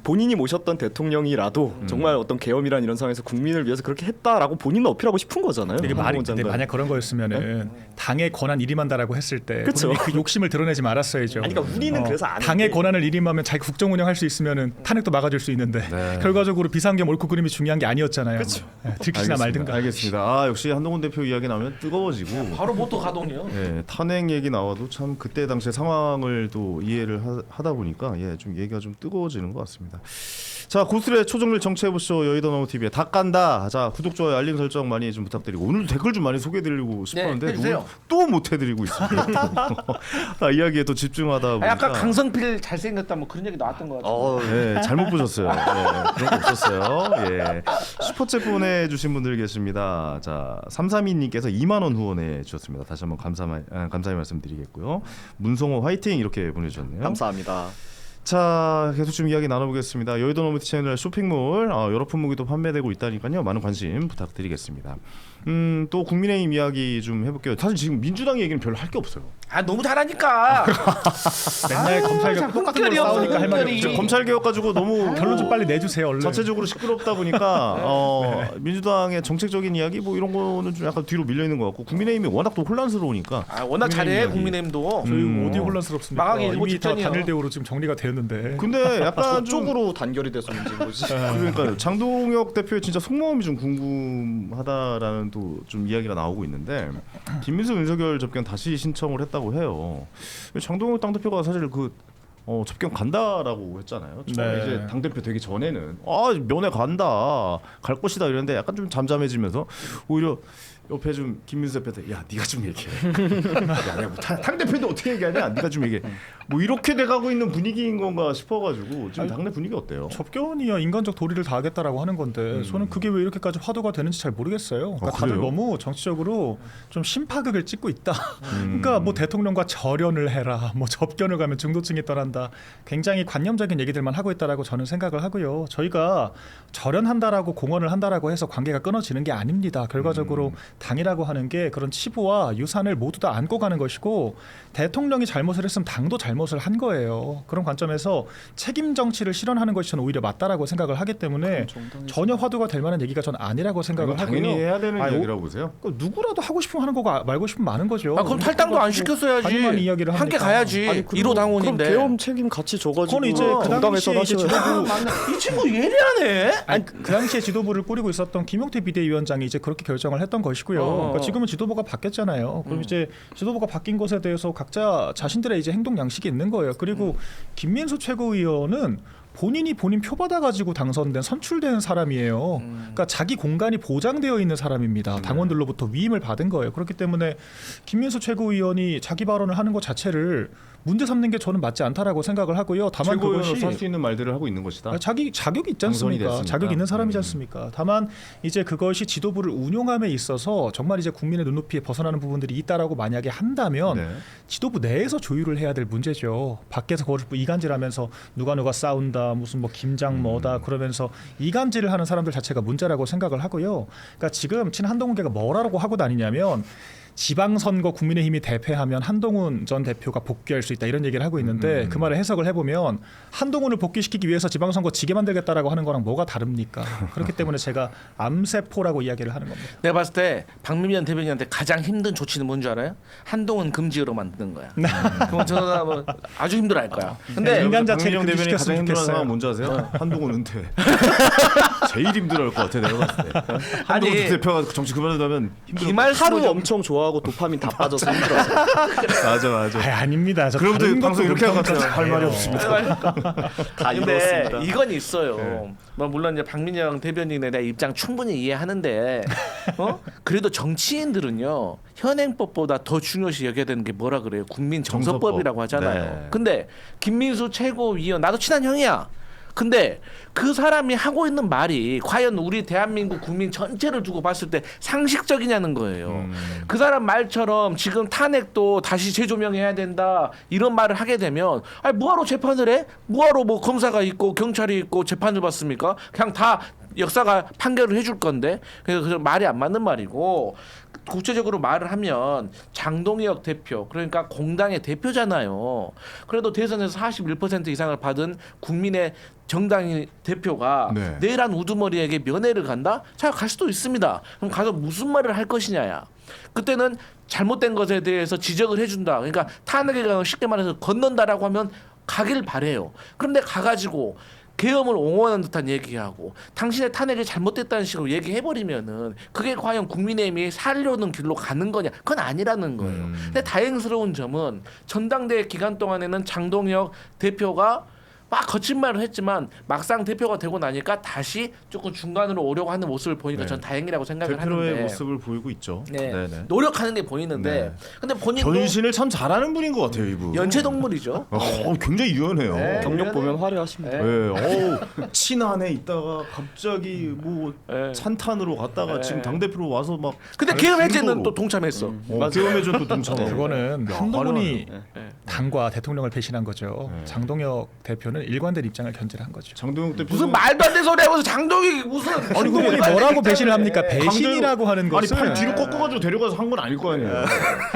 본인이 모셨던 대통령이라도 정말 어떤 계엄이란 이런 상황에서 국민을 위해서 그렇게 했다라고 본인은 어필하고 싶은 거잖아요. 이게 말이 한동훈 근데 장관. 만약 그런 거였으면은 당의 권한 일임한다라고 했을 때 그쵸. 본인이 그 욕심을 드러내지 말았어야죠. 아니 그러니까 우리는 그래서 안 당의 했는데 권한을 일임하면 자기 국정 운영할 수 있으면은 탄핵도 막아줄 수 있는데 네. 결과적으로 비상계엄 옳고 그름이 중요한 게 아니었잖아요. 그쵸. 들키시나 말든가. 알겠습니다. 역시 한동훈 대표 이야기 나오면 뜨거워지고 바로 모터 가동이요. 예, 탄핵 얘기 나와도 참 그때 당시의 상황을 또 이해를 하다 보니까 좀 얘기가 좀 뜨거워지는 것 같습니다. 알겠습니다. 자, 고스의 초정밀 정치해보쇼 여의도 너무 TV에 다 깐다. 자, 구독 좋아요 알림 설정 많이 좀 부탁드리고 오늘도 댓글 좀 많이 소개해드리고 싶었는데 해주세요. 또 못해드리고 있습니다. 아, 이야기에 또 집중하다 보니까 아까 강성필 잘생겼다 뭐 그런 얘기 나왔던 것 같아요. 네, 잘못 보셨어요. 네, 그런 거 없었어요. 예. 슈퍼챗 보내주신 분들 계십니다. 자, 332님께서 2만 원 후원해 주셨습니다. 다시 한번 감사의 말씀드리겠고요. 문성호 화이팅 이렇게 보내주셨네요. 감사합니다. 자, 계속 좀 이야기 나눠보겠습니다. 여의도 노무티 채널 쇼핑몰 여러 품목이 또 판매되고 있다니까요. 많은 관심 부탁드리겠습니다. 또 국민의힘 이야기 좀 해볼게요. 사실 지금 민주당 얘기는 별로 할 게 없어요. 아 너무 잘하니까. 맨날 검찰개혁 똑같은 걸 싸우니까 할 말이 없죠. 검찰 개혁 가지고 너무 결론 좀 빨리 내주세요 얼른. 자체적으로 시끄럽다 보니까 민주당의 정책적인 이야기 뭐 이런 거는 좀 약간 뒤로 밀려 있는 것 같고 국민의힘이 워낙 또 혼란스러우니까. 아 워낙 잘해 국민의힘도. 저희 어디 혼란스럽습니까? 망하기 일보 이미 다 직전이에요. 단일 대우로 지금 정리가 되었는데. 근데 약간 좀 저쪽으로 단결이 돼서 문제인 거지. 그러니까요. 장동혁 대표의 진짜 속마음이 좀 궁금하다라는 또 좀 이야기가 나오고 있는데 김민수 윤석열 접견 다시 신청을 했다고 해요. 장동혁 당대표가 사실 접견 간다라고 했잖아요. 처음에 네. 이제 당대표 되기 전에는 면회 간다 갈 것이다 이랬는데 약간 좀 잠잠해지면서 오히려 옆에 좀 김민수 대표한테 야 네가 좀 얘기해. 야 내가 뭐 당대표인데 어떻게 얘기하냐. 네가 좀 얘기해. 뭐 이렇게 돼가고 있는 분위기인 건가 싶어가지고 지금 당내 분위기 어때요? 접견이야 인간적 도리를 다하겠다라고 하는 건데 저는 그게 왜 이렇게까지 화두가 되는지 잘 모르겠어요. 그러니까 다들 그래요? 너무 정치적으로 좀 심파극을 찍고 있다. 그러니까 뭐 대통령과 절연을 해라, 뭐 접견을 가면 중도층이 떠난다. 굉장히 관념적인 얘기들만 하고 있다라고 저는 생각을 하고요. 저희가 절연한다라고 공언을 한다라고 해서 관계가 끊어지는 게 아닙니다. 결과적으로 당이라고 하는 게 그런 치부와 유산을 모두 다 안고 가는 것이고 대통령이 잘못을 했으면 당도 잘못을 한 거예요. 그런 관점에서 책임 정치를 실현하는 것이 저는 오히려 맞다라고 생각을 하기 때문에 전혀 화두가 될 만한 얘기가 저는 아니라고 생각을 하고요. 당연히 해야 되는 아니, 이야기라고 보세요. 누구라도 하고 싶으면 하는 거고 말고 싶으면 마는 거죠. 아 그럼 탈당도 안 시켰어야지. 당연한 이야기를 함께 합니까? 가야지. 아니, 1호 당원인데. 그럼 계엄 책임 같이 져가지고 그건 이제 그 정당에서 당시에 이제 하시면 지도부 이 친구 예리하네. 아니, 그 당시에 지도부를 꾸리고 있었던 김용태 비대위원장이 이제 그렇게 결정을 했던 것이고요. 그러니까 지금은 지도부가 바뀌었잖아요. 그럼 이제 지도부가 바뀐 것에 대해서 각자 자신들의 이제 행동 양식이 있는 거예요. 그리고 김민수 최고위원은 본인이 본인 표 받아가지고 당선된 선출된 사람이에요. 그러니까 자기 공간이 보장되어 있는 사람입니다. 당원들로부터 위임을 받은 거예요. 그렇기 때문에 김민수 최고위원이 자기 발언을 하는 것 자체를 문제 삼는 게 저는 맞지 않다라고 생각을 하고요. 다만 그것이 할 수 있는 말들을 하고 있는 것이다. 자기 자격이 있지 당선이 않습니까? 됐으니까. 자격이 있는 사람이지 않습니까? 다만 이제 그것이 지도부를 운용함에 있어서 정말 이제 국민의 눈높이에 벗어나는 부분들이 있다라고 만약에 한다면 네. 지도부 내에서 조율을 해야 될 문제죠. 밖에서 그걸 이간질하면서 누가 싸운다, 무슨 뭐 김장 뭐다 그러면서 이간질을 하는 사람들 자체가 문제라고 생각을 하고요. 그러니까 지금 친한동훈계가 뭐라고 하고 다니냐면 지방선거 국민의힘이 대패하면 한동훈 전 대표가 복귀할 수 있다 이런 얘기를 하고 있는데 그 말을 해석을 해보면 한동훈을 복귀시키기 위해서 지방선거 지게 만들겠다라고 하는 거랑 뭐가 다릅니까? 그렇기 때문에 제가 암세포라고 이야기를 하는 겁니다. 내가 봤을 때 박민현 대변인한테 가장 힘든 조치는 뭔지 알아요? 한동훈 금지로 만드는 거야. 그럼 저는 뭐 아주 힘들어할 거야. 근데 인간 자체를 박민영 대변인 가장 금지시켰으면 힘들어하는 좋겠어요. 상황 뭔지 아세요? 한동훈 은퇴. 제일 힘들어할 것 같아 내가 봤을 때. 한동훈 아니, 대표가 정치 그만두면 힘들어. 김할수로 하루 엄청 좋아하고 도파민 다 빠져서 힘들어서 맞아. 아닙니다. 저 그럼부터 다른 방송 것도 이렇게 하고 못하는 할 말이 없습니다. 다 근데 이뤘습니다. 이건 있어요. 네. 뭐 물론 이제 박민영 대변인에 대한 입장 충분히 이해하는데 그래도 정치인들은요 현행법보다 더 중요시 여겨야 되는 게 뭐라 그래요? 국민정서법이라고 하잖아요. 네. 근데 김민수 최고위원 나도 친한 형이야. 근데 그 사람이 하고 있는 말이 과연 우리 대한민국 국민 전체를 두고 봤을 때 상식적이냐는 거예요. 그 사람 말처럼 지금 탄핵도 다시 재조명해야 된다 이런 말을 하게 되면 아니 뭐하러 재판을 해? 뭐하러 뭐 검사가 있고 경찰이 있고 재판을 받습니까? 그냥 다 역사가 판결을 해줄 건데 그래서 그 말이 안 맞는 말이고 구체적으로 말을 하면 장동혁 대표 그러니까 공당의 대표잖아요. 그래도 대선에서 41% 이상을 받은 국민의 정당의 대표가 네. 내란 우두머리에게 면회를 간다? 자, 갈 수도 있습니다. 그럼 가서 무슨 말을 할 것이냐야. 그때는 잘못된 것에 대해서 지적을 해준다. 그러니까 탄핵에 가면 쉽게 말해서 건넌다라고 하면 가길 바래요. 그런데 가가지고 계엄을 옹호하는 듯한 얘기하고 당신의 탄핵이 잘못됐다는 식으로 얘기해버리면은 그게 과연 국민의힘이 살려는 길로 가는 거냐? 그건 아니라는 거예요. 근데 다행스러운 점은 전당대회 기간 동안에는 장동혁 대표가 막 거친 말을 했지만 막상 대표가 되고 나니까 다시 조금 중간으로 오려고 하는 모습을 보니까 네. 전 다행이라고 생각을 대표의 하는데 모습을 보이고 있죠. 네. 네네. 노력하는 게 보이는데 네. 근데 본인도 변신을 참 잘하는 분인 것 같아요, 이분. 연체동물이죠. 굉장히 유연해요. 네. 경력 보면 화려하십니다. 네. 네. 친안에 있다가 갑자기 뭐 네. 찬탄으로 갔다가 네. 지금 당 대표로 와서 막. 근데 계엄해제는 또 동참했어. 계엄해전 또 동참하고. 그거는 야, 한동훈이 네. 당과 대통령을 배신한 거죠. 네. 장동혁 대표는 일관된 입장을 견제를 한 거죠. 장동영 대표 무슨 말도 안 되는 소리 하면서 장동이 무슨 한동훈이 뭐라고 배신을 합니까? 배신이라고 하는 아니 것은 팔 뒤로 꺾어가지고 데려가서 한 건 아닐 거 아니에요.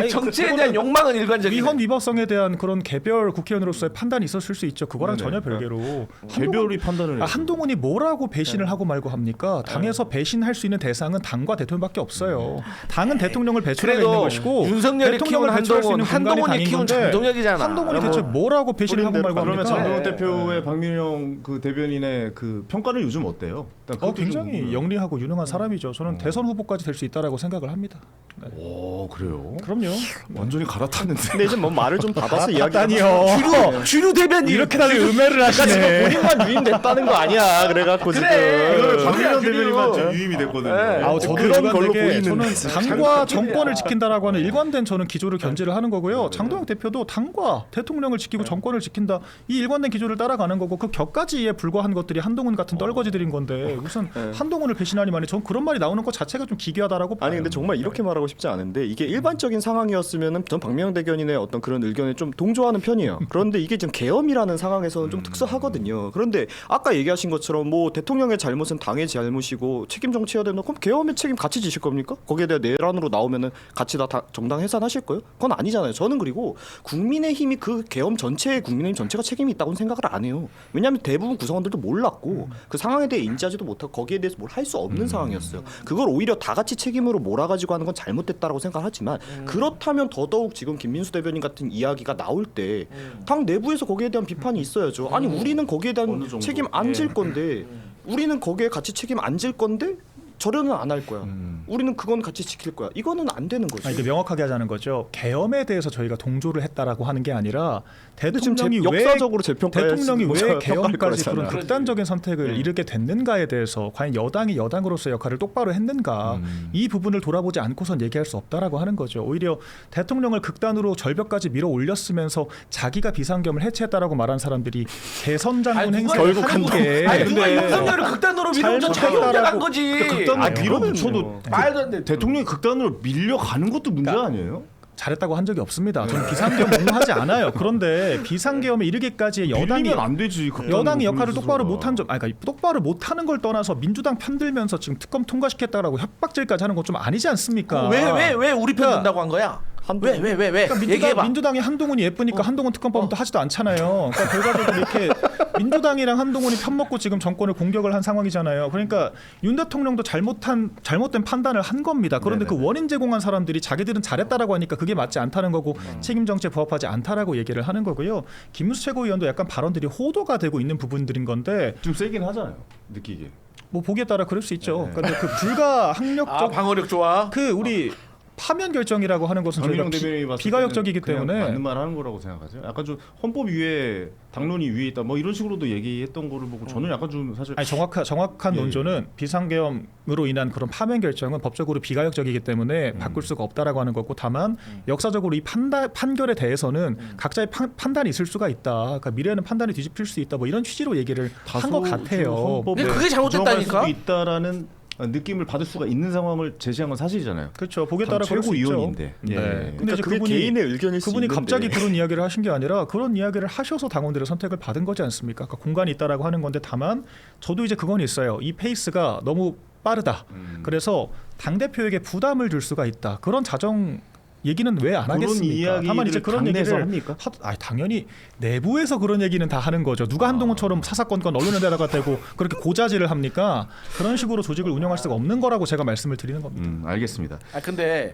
정치에 대한 욕망은 일관적이네. 위헌 위법성에 대한 그런 개별 국회의원으로서의 판단이 있었을 수 있죠. 그거랑 네네. 전혀 별개로 개별이 판단을 해요. 한동훈이 뭐라고 배신을 하고 말고 합니까? 당에서 배신할 수 있는 대상은 당과 대통령밖에 없어요. 당은 대통령을 배출하고 있는 그래도 것이고 윤석열이 대통령을 키운 배출할 수 있는 한동훈, 공간이 한동훈이 당인 키운 건데 장동혁이잖아. 한동훈이 대체 뭐라고 배신을 하고 말고 그러면 합니까? 장동영 네. 대표의 박민영 그 대변인의 그 평가는 요즘 어때요? 일단 그것도 좀 굉장히 궁금해요. 영리하고 유능한 사람이죠. 저는 대선 후보까지 될 수 있다라고 생각을 합니다. 네. 오 그래요? 그럼요. 완전히 갈아탔는데. 근데 이제 뭐 말을 좀 받아서 이야기하면 아니요. 주류 대변인 이렇게 다들 음해를 하시네. 본인만 유인됐다는 거 아니야. 그래갖고 그래. 이거를 지금 박민영 그래요. 대변인만 지금 유임이 됐거든요. 네. 아우 저도 그런 걸로 일관되게 보이는 저는 당과 정권을 지킨다라고 하는 일관된 저는 기조를 견지를 하는 거고요. 장동혁 대표도 당과 대통령을 지키고 정권을 지킨다 이 일관된 기조를 따라가는 거고 그 격가지에 불과한 것들이 한동훈 같은 떨거지들인 건데 무슨 한동훈을 배신하니만이 전 그런 말이 나오는 것 자체가 좀 기괴하다라고 봐요. 아니 근데 정말 이렇게 말하고 싶지 않은데 이게 일반적인 상황이었으면은 전 박명영 대변인의 어떤 그런 의견에 좀 동조하는 편이에요. 그런데 이게 지금 계엄이라는 상황에서는 좀 특수하거든요. 그런데 아까 얘기하신 것처럼 뭐 대통령의 잘못은 당의 잘못이고 책임 정치해야 되나? 그럼 계엄의 책임 같이 지실 겁니까? 거기에 대한 내란으로 나오면은 같이 다 정당 해산하실 거예요? 그건 아니잖아요. 저는 그리고 국민의힘이 그 계엄 전체에 국민의힘 전체가 책임이 있다고는 생각을 안 해요. 왜냐하면 대부분 구성원들도 몰랐고 그 상황에 대해 인지하지도 못하고 거기에 대해서 뭘 할 수 없는 상황이었어요. 그걸 오히려 다 같이 책임으로 몰아가지고 하는 건 잘못됐다라고 생각하지만 그렇다면 더더욱 지금 김민수 대변인 같은 이야기가 나올 때 당 내부에서 거기에 대한 비판이 있어야죠. 아니 우리는 거기에 어느 대한 정도? 책임 안 질 건데 우리는 거기에 같이 책임 안 질 건데 저려는 안 할 거야. 우리는 그건 같이 지킬 거야. 이거는 안 되는 거죠. 아니, 이게 명확하게 하자는 거죠. 계엄에 대해서 저희가 동조를 했다라고 하는 게 아니라 근데 지금 대통령이 왜 역사적으로 재평가할 대통령이 수- 왜 평가할 계엄까지 거잖아요. 그런 극단적인 선택을 이르게 됐는가에 대해서 과연 여당이 여당으로서의 역할을 똑바로 했는가 이 부분을 돌아보지 않고선 얘기할 수 없다라고 하는 거죠. 오히려 대통령을 극단으로 절벽까지 밀어 올렸으면서 자기가 비상계엄을 해체했다라고 말한 사람들이 개선 장군 행세를 결국 하는 게 아니 누가 근데 윤석열을 극단으로 밀어서 잘못했다라고- 자기혼자간 거지. 극단으로 아니, 밀어붙여도 그거는 말도 안 돼. 대통령이 극단으로 밀려가는 것도 문제 아니에요? 잘했다고 한 적이 없습니다. 저는 비상계엄 옹호하지 않아요. 그런데 비상계엄에 이르기까지 여당이 밀리면 안 되지. 극단으로 여당이 역할을 본인 똑바로 스스로가. 못한 점, 아니 그러니까 똑바로 못하는 걸 떠나서 민주당 편들면서 지금 특검 통과시켰다라고 협박질까지 하는 건 좀 아니지 않습니까? 왜 우리 편 그러니까 든다고 한 거야? 한동훈. 왜? 그러니까 얘기해봐. 민주당이 한동훈이 예쁘니까 한동훈 특검법은 또 하지도 않잖아요. 그러니까 결과적으로 이렇게 민주당이랑 한동훈이 편먹고 지금 정권을 공격을 한 상황이잖아요. 그러니까 윤 대통령도 잘못된 판단을 한 겁니다. 그런데 네네네. 그 원인 제공한 사람들이 자기들은 잘했다라고 하니까 그게 맞지 않다는 거고 책임 정치에 부합하지 않다라고 얘기를 하는 거고요. 김문수 최고위원도 약간 발언들이 호도가 되고 있는 부분들인 건데 좀 세긴 하잖아요. 느끼기에. 뭐 보기에 따라 그럴 수 있죠. 네. 그런데 그 불가항력적 아 방어력 좋아. 그 우리 파면 결정이라고 하는 것은 저희가 박민영 대변인이 봤을 비가역적이기 때는 그냥 때문에 맞는 말 하는 거라고 생각하세요? 약간 좀 헌법 위에 당론이 위에 있다 뭐 이런 식으로도 얘기했던 거를 보고 저는 약간 좀 사실 아니 정확한 예, 논조는 비상계엄으로 인한 그런 파면 결정은 법적으로 비가역적이기 때문에 바꿀 수가 없다라고 하는 거고 다만 역사적으로 이 판결에 대해서는 각자의 판단이 있을 수가 있다. 그러니까 미래에는 판단이 뒤집힐 수 있다. 뭐 이런 취지로 얘기를 한 것 같아요. 헌법에 근데 그게 잘못됐다니까? 부정할 수도 있다라는 느낌을 받을 수가 있는 상황을 제시한 건 사실이잖아요. 그렇죠. 보기에 따라 그럴 수 최고위원인데. 있죠. 예. 네. 그러니까 근데 이제 그게 개인의 의견일 수 그분이 있는데. 갑자기 그런 이야기를 하신 게 아니라 그런 이야기를 하셔서 당원들의 선택을 받은 거지 않습니까? 그러니까 공간이 있다라고 하는 건데 다만 저도 이제 그건 있어요. 이 페이스가 너무 빠르다. 그래서 당 대표에게 부담을 줄 수가 있다. 그런 자정 얘기는 왜 안 그런 하겠습니까? 이야기를 다만 이제 그런 당내에서 얘기를 합니까? 당연히 내부에서 그런 얘기는 다 하는 거죠. 누가 한동훈처럼 사사건건 언론에 대다가 대고 그렇게 고자질을 합니까? 그런 식으로 조직을 운영할 수가 없는 거라고 제가 말씀을 드리는 겁니다. 알겠습니다. 아 근데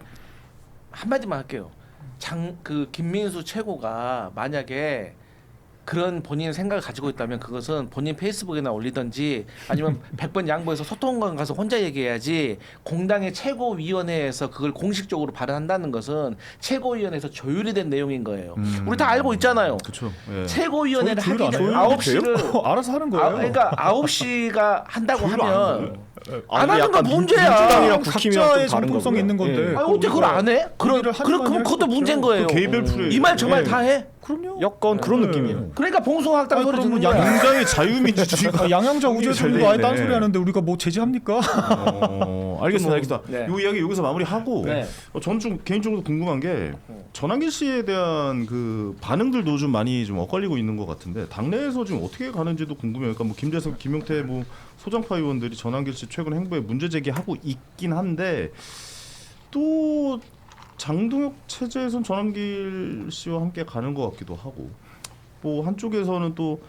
한 마디만 할게요. 그 김민수 최고가 만약에 그런 본인 생각을 가지고 있다면 그것은 본인 페이스북에나 올리든지 아니면 100번 양보해서 소통관 가서 혼자 얘기해야지 공당의 최고위원회에서 그걸 공식적으로 발언한다는 것은 최고위원회에서 조율이 된 내용인 거예요. 우리 다 알고 있잖아요. 그렇죠. 예. 최고위원회를 조율 안 하기 해요? 9시를 알아서 하는 거예요. 그러니까 9시가 한다고 하면 안 이게 하는 건 약간 문제야. 민주당이랑 국힘이랑 각자의 좀 다른 정통성이 거고요. 있는 건데. 예. 아니 어떻게 그걸 안 해? 그럼 얘기를 하는 거 아니야? 그것도 문제인 거예요. 그 개별 프레임. 이 말 저 말 예. 다 해. 그럼요. 약간 그런 네. 느낌이에요. 그러니까 봉숭아학당 소리 듣는 그러면 거야. 굉장히 자유민주주의가 양양자 우주에서도 아예 딴 소리 네. 하는데 우리가 뭐 제지합니까? 알겠습니다. 알겠습니다. 네. 이 이야기 여기서 마무리하고 네. 저는 좀 개인적으로 궁금한 게 전환길 씨에 대한 그 반응들도 좀 많이 좀 엇갈리고 있는 것 같은데 당내에서 지금 어떻게 가는지도 궁금해요. 그러니까 뭐 김재석, 김용태 뭐 소장파 의원들이 전환길 씨 최근 행보에 문제 제기하고 있긴 한데 또 장동혁 체제에선 전환길 씨와 함께 가는 것 같기도 하고 뭐 한쪽에서는 또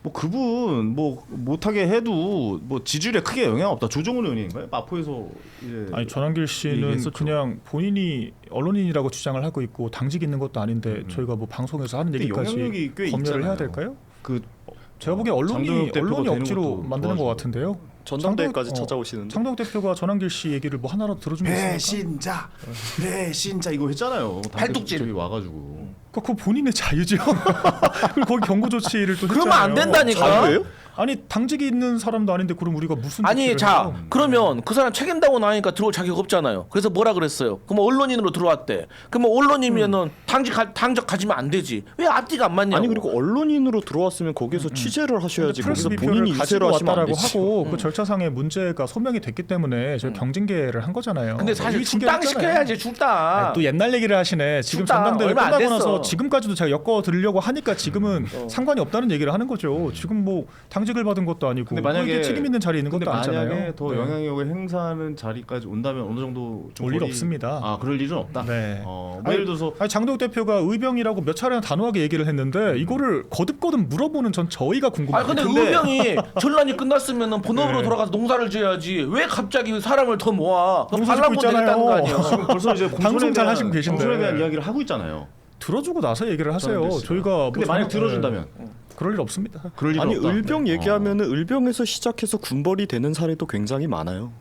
뭐 그분 뭐 못하게 해도 뭐 지지율에 크게 영향 없다. 조정훈 의원인가요? 마포에서 이제 아니 전환길 씨는 얘기했었죠. 그냥 본인이 언론인이라고 주장을 하고 있고 당직 있는 것도 아닌데 저희가 뭐 방송에서 하는 근데 얘기까지 영향력이 꽤 검열을 있잖아요. 해야 될까요? 그 제가 보기엔 장동혁 대표가 언론이 되는 억지로 것도 만드는 것 도와주고. 같은데요. 전당대회까지 장동- 찾아오시는데. 장동혁 대표가 전환길 씨 얘기를 뭐 하나라도 들어준 게 있습니까? 배신자, 배신자 이거 했잖아요. 팔뚝질. 저기 와가지고. 그거 본인의 자유죠. 그리고 거기 경고 조치를 또 그러면 했잖아요. 안 된다니까. 자유예요? 아니 당직이 있는 사람도 아닌데 그럼 우리가 무슨 아니 조치를 자 해요? 그러면 그 사람 책임다고 나니까 들어올 자격 없잖아요. 그래서 뭐라 그랬어요? 그럼 언론인으로 들어왔대. 그러면 언론이면은 당직 가지면 안 되지. 왜 앞뒤가 안 맞냐고. 아니 그리고 언론인으로 들어왔으면 거기서 취재를 하셔야지 프레스 거기서 비표를 본인이 가지고 이세로 하시면 안 왔다라고 되지. 하고 그 절차상의 문제가 소명이 됐기 때문에 저희 경징계를 한 거잖아요. 근데 사실 이미 징계를 출당 했잖아요. 시켜야지 출당. 아니, 또 옛날 얘기를 하시네. 지금 출당 전당대회 얼마 안 끝나고 됐어. 나서 지금까지도 제가 엮어 드리려고 하니까 지금은 상관이 없다는 얘기를 하는 거죠. 지금 뭐 당직을 받은 것도 아니고 근데 만약에 그게 책임 있는 자리에 있는 근데 것도 만약에 아니잖아요. 더 네. 영향력을 행사하는 자리까지 온다면 어느 정도 좀 올 일 거리- 없습니다. 아 그럴 일은 없다. 네. 뭐 아니, 예를 들어서 아니 장동혁 대표가 의병이라고 몇 차례나 단호하게 얘기를 했는데 이거를 거듭거듭 물어보는 전 저희가 궁금해요. 아니 근데 의병이 전란이 끝났으면은 본업으로 돌아가서 농사를 지어야지. 왜 갑자기 사람을 더 모아? 그럼 농사 짓고 반란군 되겠다는 거 있잖아요. 아니에요? 지금 벌써 이제 방송 잘 하시고 계신데. 공천에 대한 이야기를 하고 있잖아요. 들어주고 나서 얘기를 하세요. 전환길 씨가. 저희가 근데 뭐 만약 전- 들어준다면 그럴 일 없습니다. 그럴 일은 아니 없다. 을병 네. 얘기하면은 을병에서 시작해서 군벌이 되는 사례도 굉장히 많아요.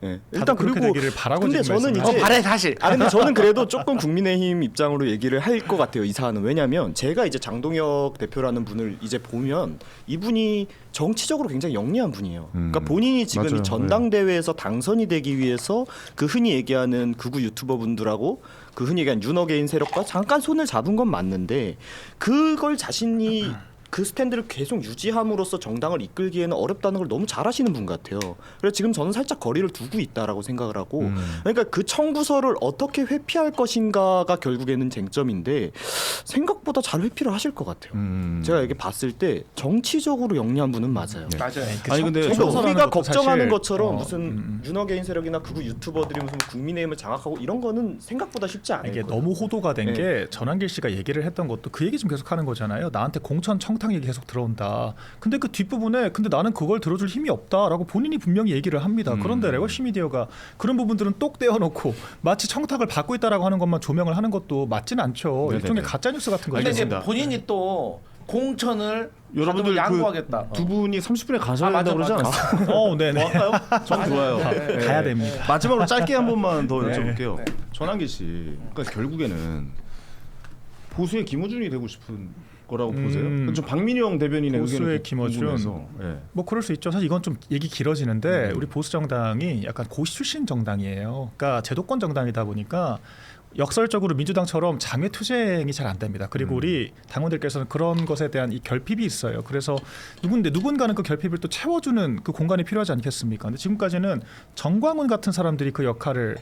예. 일단 그렇게 그리고 되기를 바라고 근데 지금 저는 말씀을 이제 바래 사실. 근데 저는 그래도 조금 국민의힘 입장으로 얘기를 할 것 같아요. 이 사안은 왜냐하면 제가 이제 장동혁 대표라는 분을 이제 보면 이분이 정치적으로 굉장히 영리한 분이에요. 그러니까 본인이 지금 맞아요. 이 전당대회에서 당선이 되기 위해서 그 흔히 얘기하는 극우 유튜버 분들하고 그 흔히 얘기하는 윤어게인 세력과 잠깐 손을 잡은 건 맞는데 그걸 자신이 그 스탠드를 계속 유지함으로써 정당을 이끌기에는 어렵다는 걸 너무 잘 아시는 분 같아요. 그래서 지금 저는 살짝 거리를 두고 있다라고 생각을 하고 그러니까 그 청구서를 어떻게 회피할 것인가가 결국에는 쟁점인데 생각보다 잘 회피를 하실 것 같아요. 제가 이게 봤을 때 정치적으로 영리한 분은 맞아요. 맞아요. 아니 근데 그러니까 청구서라는 우리가 것도 걱정하는 사실, 것처럼 무슨 윤어게인 세력이나 극우 유튜버들이 무슨 국민의힘을 장악하고 이런 거는 생각보다 쉽지 않아요. 이게 너무 호도가 된 네. 게 전환길 씨가 얘기를 했던 것도 그 얘기 좀 계속 하는 거잖아요. 나한테 공천 청탁 얘기 계속 들어온다. 근데 그 뒷부분에 근데 나는 그걸 들어줄 힘이 없다라고 본인이 분명히 얘기를 합니다. 그런데 레거시 미디어가 그런 부분들은 똑 떼어놓고 마치 청탁을 받고 있다라고 하는 것만 조명을 하는 것도 맞지는 않죠. 네네네. 일종의 가짜 뉴스 같은 거죠. 근데 이제 알겠습니다. 본인이 또 공천을 여러분들 양보하겠다. 두 분이 30분에 가셔야 아, 된다고 맞아, 그러지 않았어요? 네네. 뭐 할까요? 전 좋아요. 네. 가야 됩니다. 마지막으로 짧게 한 번만 더 네. 여쭤볼게요. 전환길 씨, 그러니까 결국에는 보수의 김어준이 되고 싶은 거라고 보세요? 좀 박민영 대변인의 보수의 의견을 김어준. 궁금해서. 예. 뭐 그럴 수 있죠. 사실 이건 좀 얘기 길어지는데 우리 보수 정당이 약간 고시 출신 정당이에요. 그러니까 제도권 정당이다 보니까 역설적으로 민주당처럼 장외 투쟁이 잘 안 됩니다. 그리고 우리 당원들께서는 그런 것에 대한 이 결핍이 있어요. 그래서 누군가는 그 결핍을 또 채워주는 그 공간이 필요하지 않겠습니까? 근데 지금까지는 정광훈 같은 사람들이 그 역할을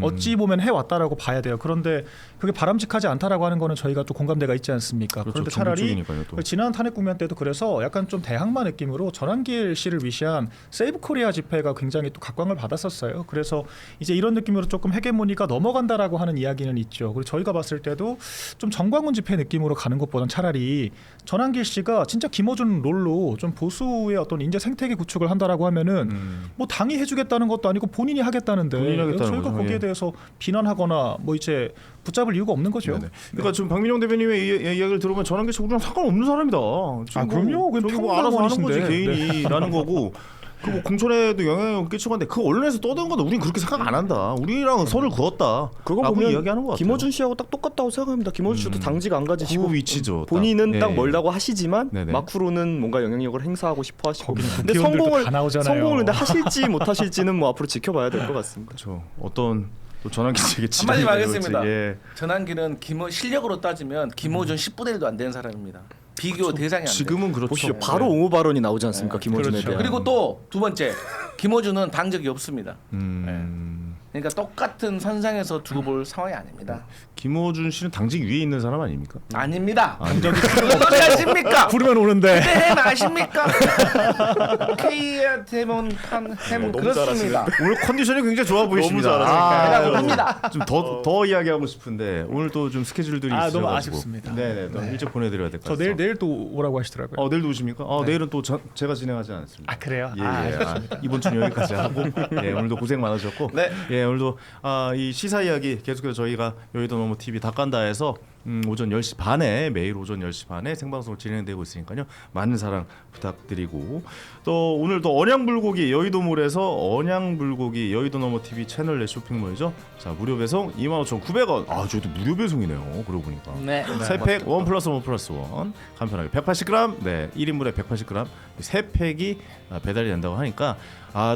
어찌 보면 해왔다라고 봐야 돼요. 그런데 그게 바람직하지 않다라고 하는 거는 저희가 또 공감대가 있지 않습니까? 그렇죠. 그런데 차라리 정부 쪽이니까요, 또. 지난 탄핵 국면 때도 그래서 약간 좀 대항마 느낌으로 전환길 씨를 위시한 세이브 코리아 집회가 굉장히 또 각광을 받았었어요. 그래서 이제 이런 느낌으로 조금 헤게모니가 넘어간다라고 하는 이야기 이야기는 있죠. 그리고 저희가 봤을 때도 좀 정광훈 집회 느낌으로 가는 것보다는 차라리 전한길 씨가 진짜 김어준 롤로 좀 보수의 어떤 인재 생태계 구축을 한다라고 하면은 뭐 당이 해주겠다는 것도 아니고 본인이 하겠다는데 본인이 하겠다는 저희가 거죠. 거기에 예. 대해서 비난하거나 뭐 이제 붙잡을 이유가 없는 거죠. 네네. 그러니까 지금 박민영 대변인의 이야기를 들어보면 전환기 씨 우리랑 상관없는 사람이다. 아, 그럼요. 저기 뭐 알아서 하는 거지 평범한 개인이라는 거고. 그 뭐 공천에도 영향을 끼치고 한데 그 언론에서 떠드는 건데 우린 그렇게 생각 안 한다. 우리랑 선을 그었다. 그거 라고 보면 이야기하는 것 같아요. 김어준 씨하고 딱 똑같다고 생각합니다. 김어준 씨도 당직 안 가지시고 그 위치죠. 본인은 딱 예. 멀다고 하시지만 네네. 마크로는 뭔가 영향력을 행사하고 싶어 하시고 거기는 근데 국회의원들도 다 나오잖아요. 성공을 근데 하실지 못 하실지는 뭐 앞으로 지켜봐야 될 것 같습니다. 그렇죠. 어떤 또 전환기 씨에게 한마디 하겠습니다. 예. 전환기는 실력으로 따지면 김호준 10분의 1도 안 되는 사람입니다. 비교 대상이 안 돼요. 지금은 그렇죠. 보시죠. 바로 옹호 발언이 나오지 않습니까? 김어준에 그렇죠. 대한. 그리고 또 두 번째 김호준은 당적이 없습니다. 네. 그러니까 똑같은 선상에서 두고 볼 상황이 아닙니다. 김어준 씨는 당직 위에 있는 사람 아닙니까? 아닙니다. 어떻게 아십니까? 부르면 오는데 햄 아십니까? K의 대본판 햄 그렇습니다. 오늘 컨디션이 굉장히 좋아 보이십니다. 너무 잘하시네요. 라고 합니다. 좀 더 이야기하고 싶은데 오늘 또 좀 스케줄들이 아, 있어가지고 너무 아쉽습니다. 네네. 또 일찍 보내드려야 될 것 저 같아요. 내일 또 오라고 하시더라고요. 내일도 오십니까? 내일은 또 제가 진행하지 않습니다. 아 그래요? 예, 이번 주는 여기까지 하고 예, 오늘도 고생 많으셨고 네. 예, 오늘도 이 시사 이야기 계속해서 저희가 여의도 너머 TV 닭간다에서 오전 10시 반에 매일 오전 10시 반에 생방송을 진행되고 있으니까요. 많은 사랑 부탁드리고 또 오늘 또 언양불고기 여의도몰에서 언양불고기 여의도 너머 TV 채널 내 쇼핑몰이죠. 자, 무료 배송 25,900원. 아, 저희도 무료 배송이네요. 그러고 보니까. 네. 세 팩 1+1+1 간편하게 180g 네 1인분에 180g 세 팩이 배달이 된다고 하니까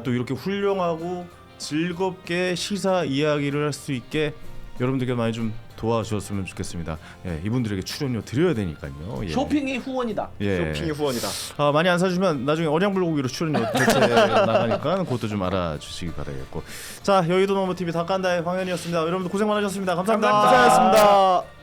또 이렇게 훌륭하고 즐겁게 시사 이야기를 할 수 있게 여러분들께 많이 좀 도와주셨으면 좋겠습니다. 예, 이분들에게 출연료 드려야 되니까요. 예. 쇼핑이 후원이다. 예. 쇼핑의 후원이다. 많이 안 사주면 나중에 언양불고기로 출연료 대체 나가니까 그것도 좀 알아주시기 바라겠고. 자, 여의도 너머 TV 닭간다의 황현이었습니다. 여러분들 고생 많으셨습니다. 감사합니다. 감사합니다. 고생하셨습니다.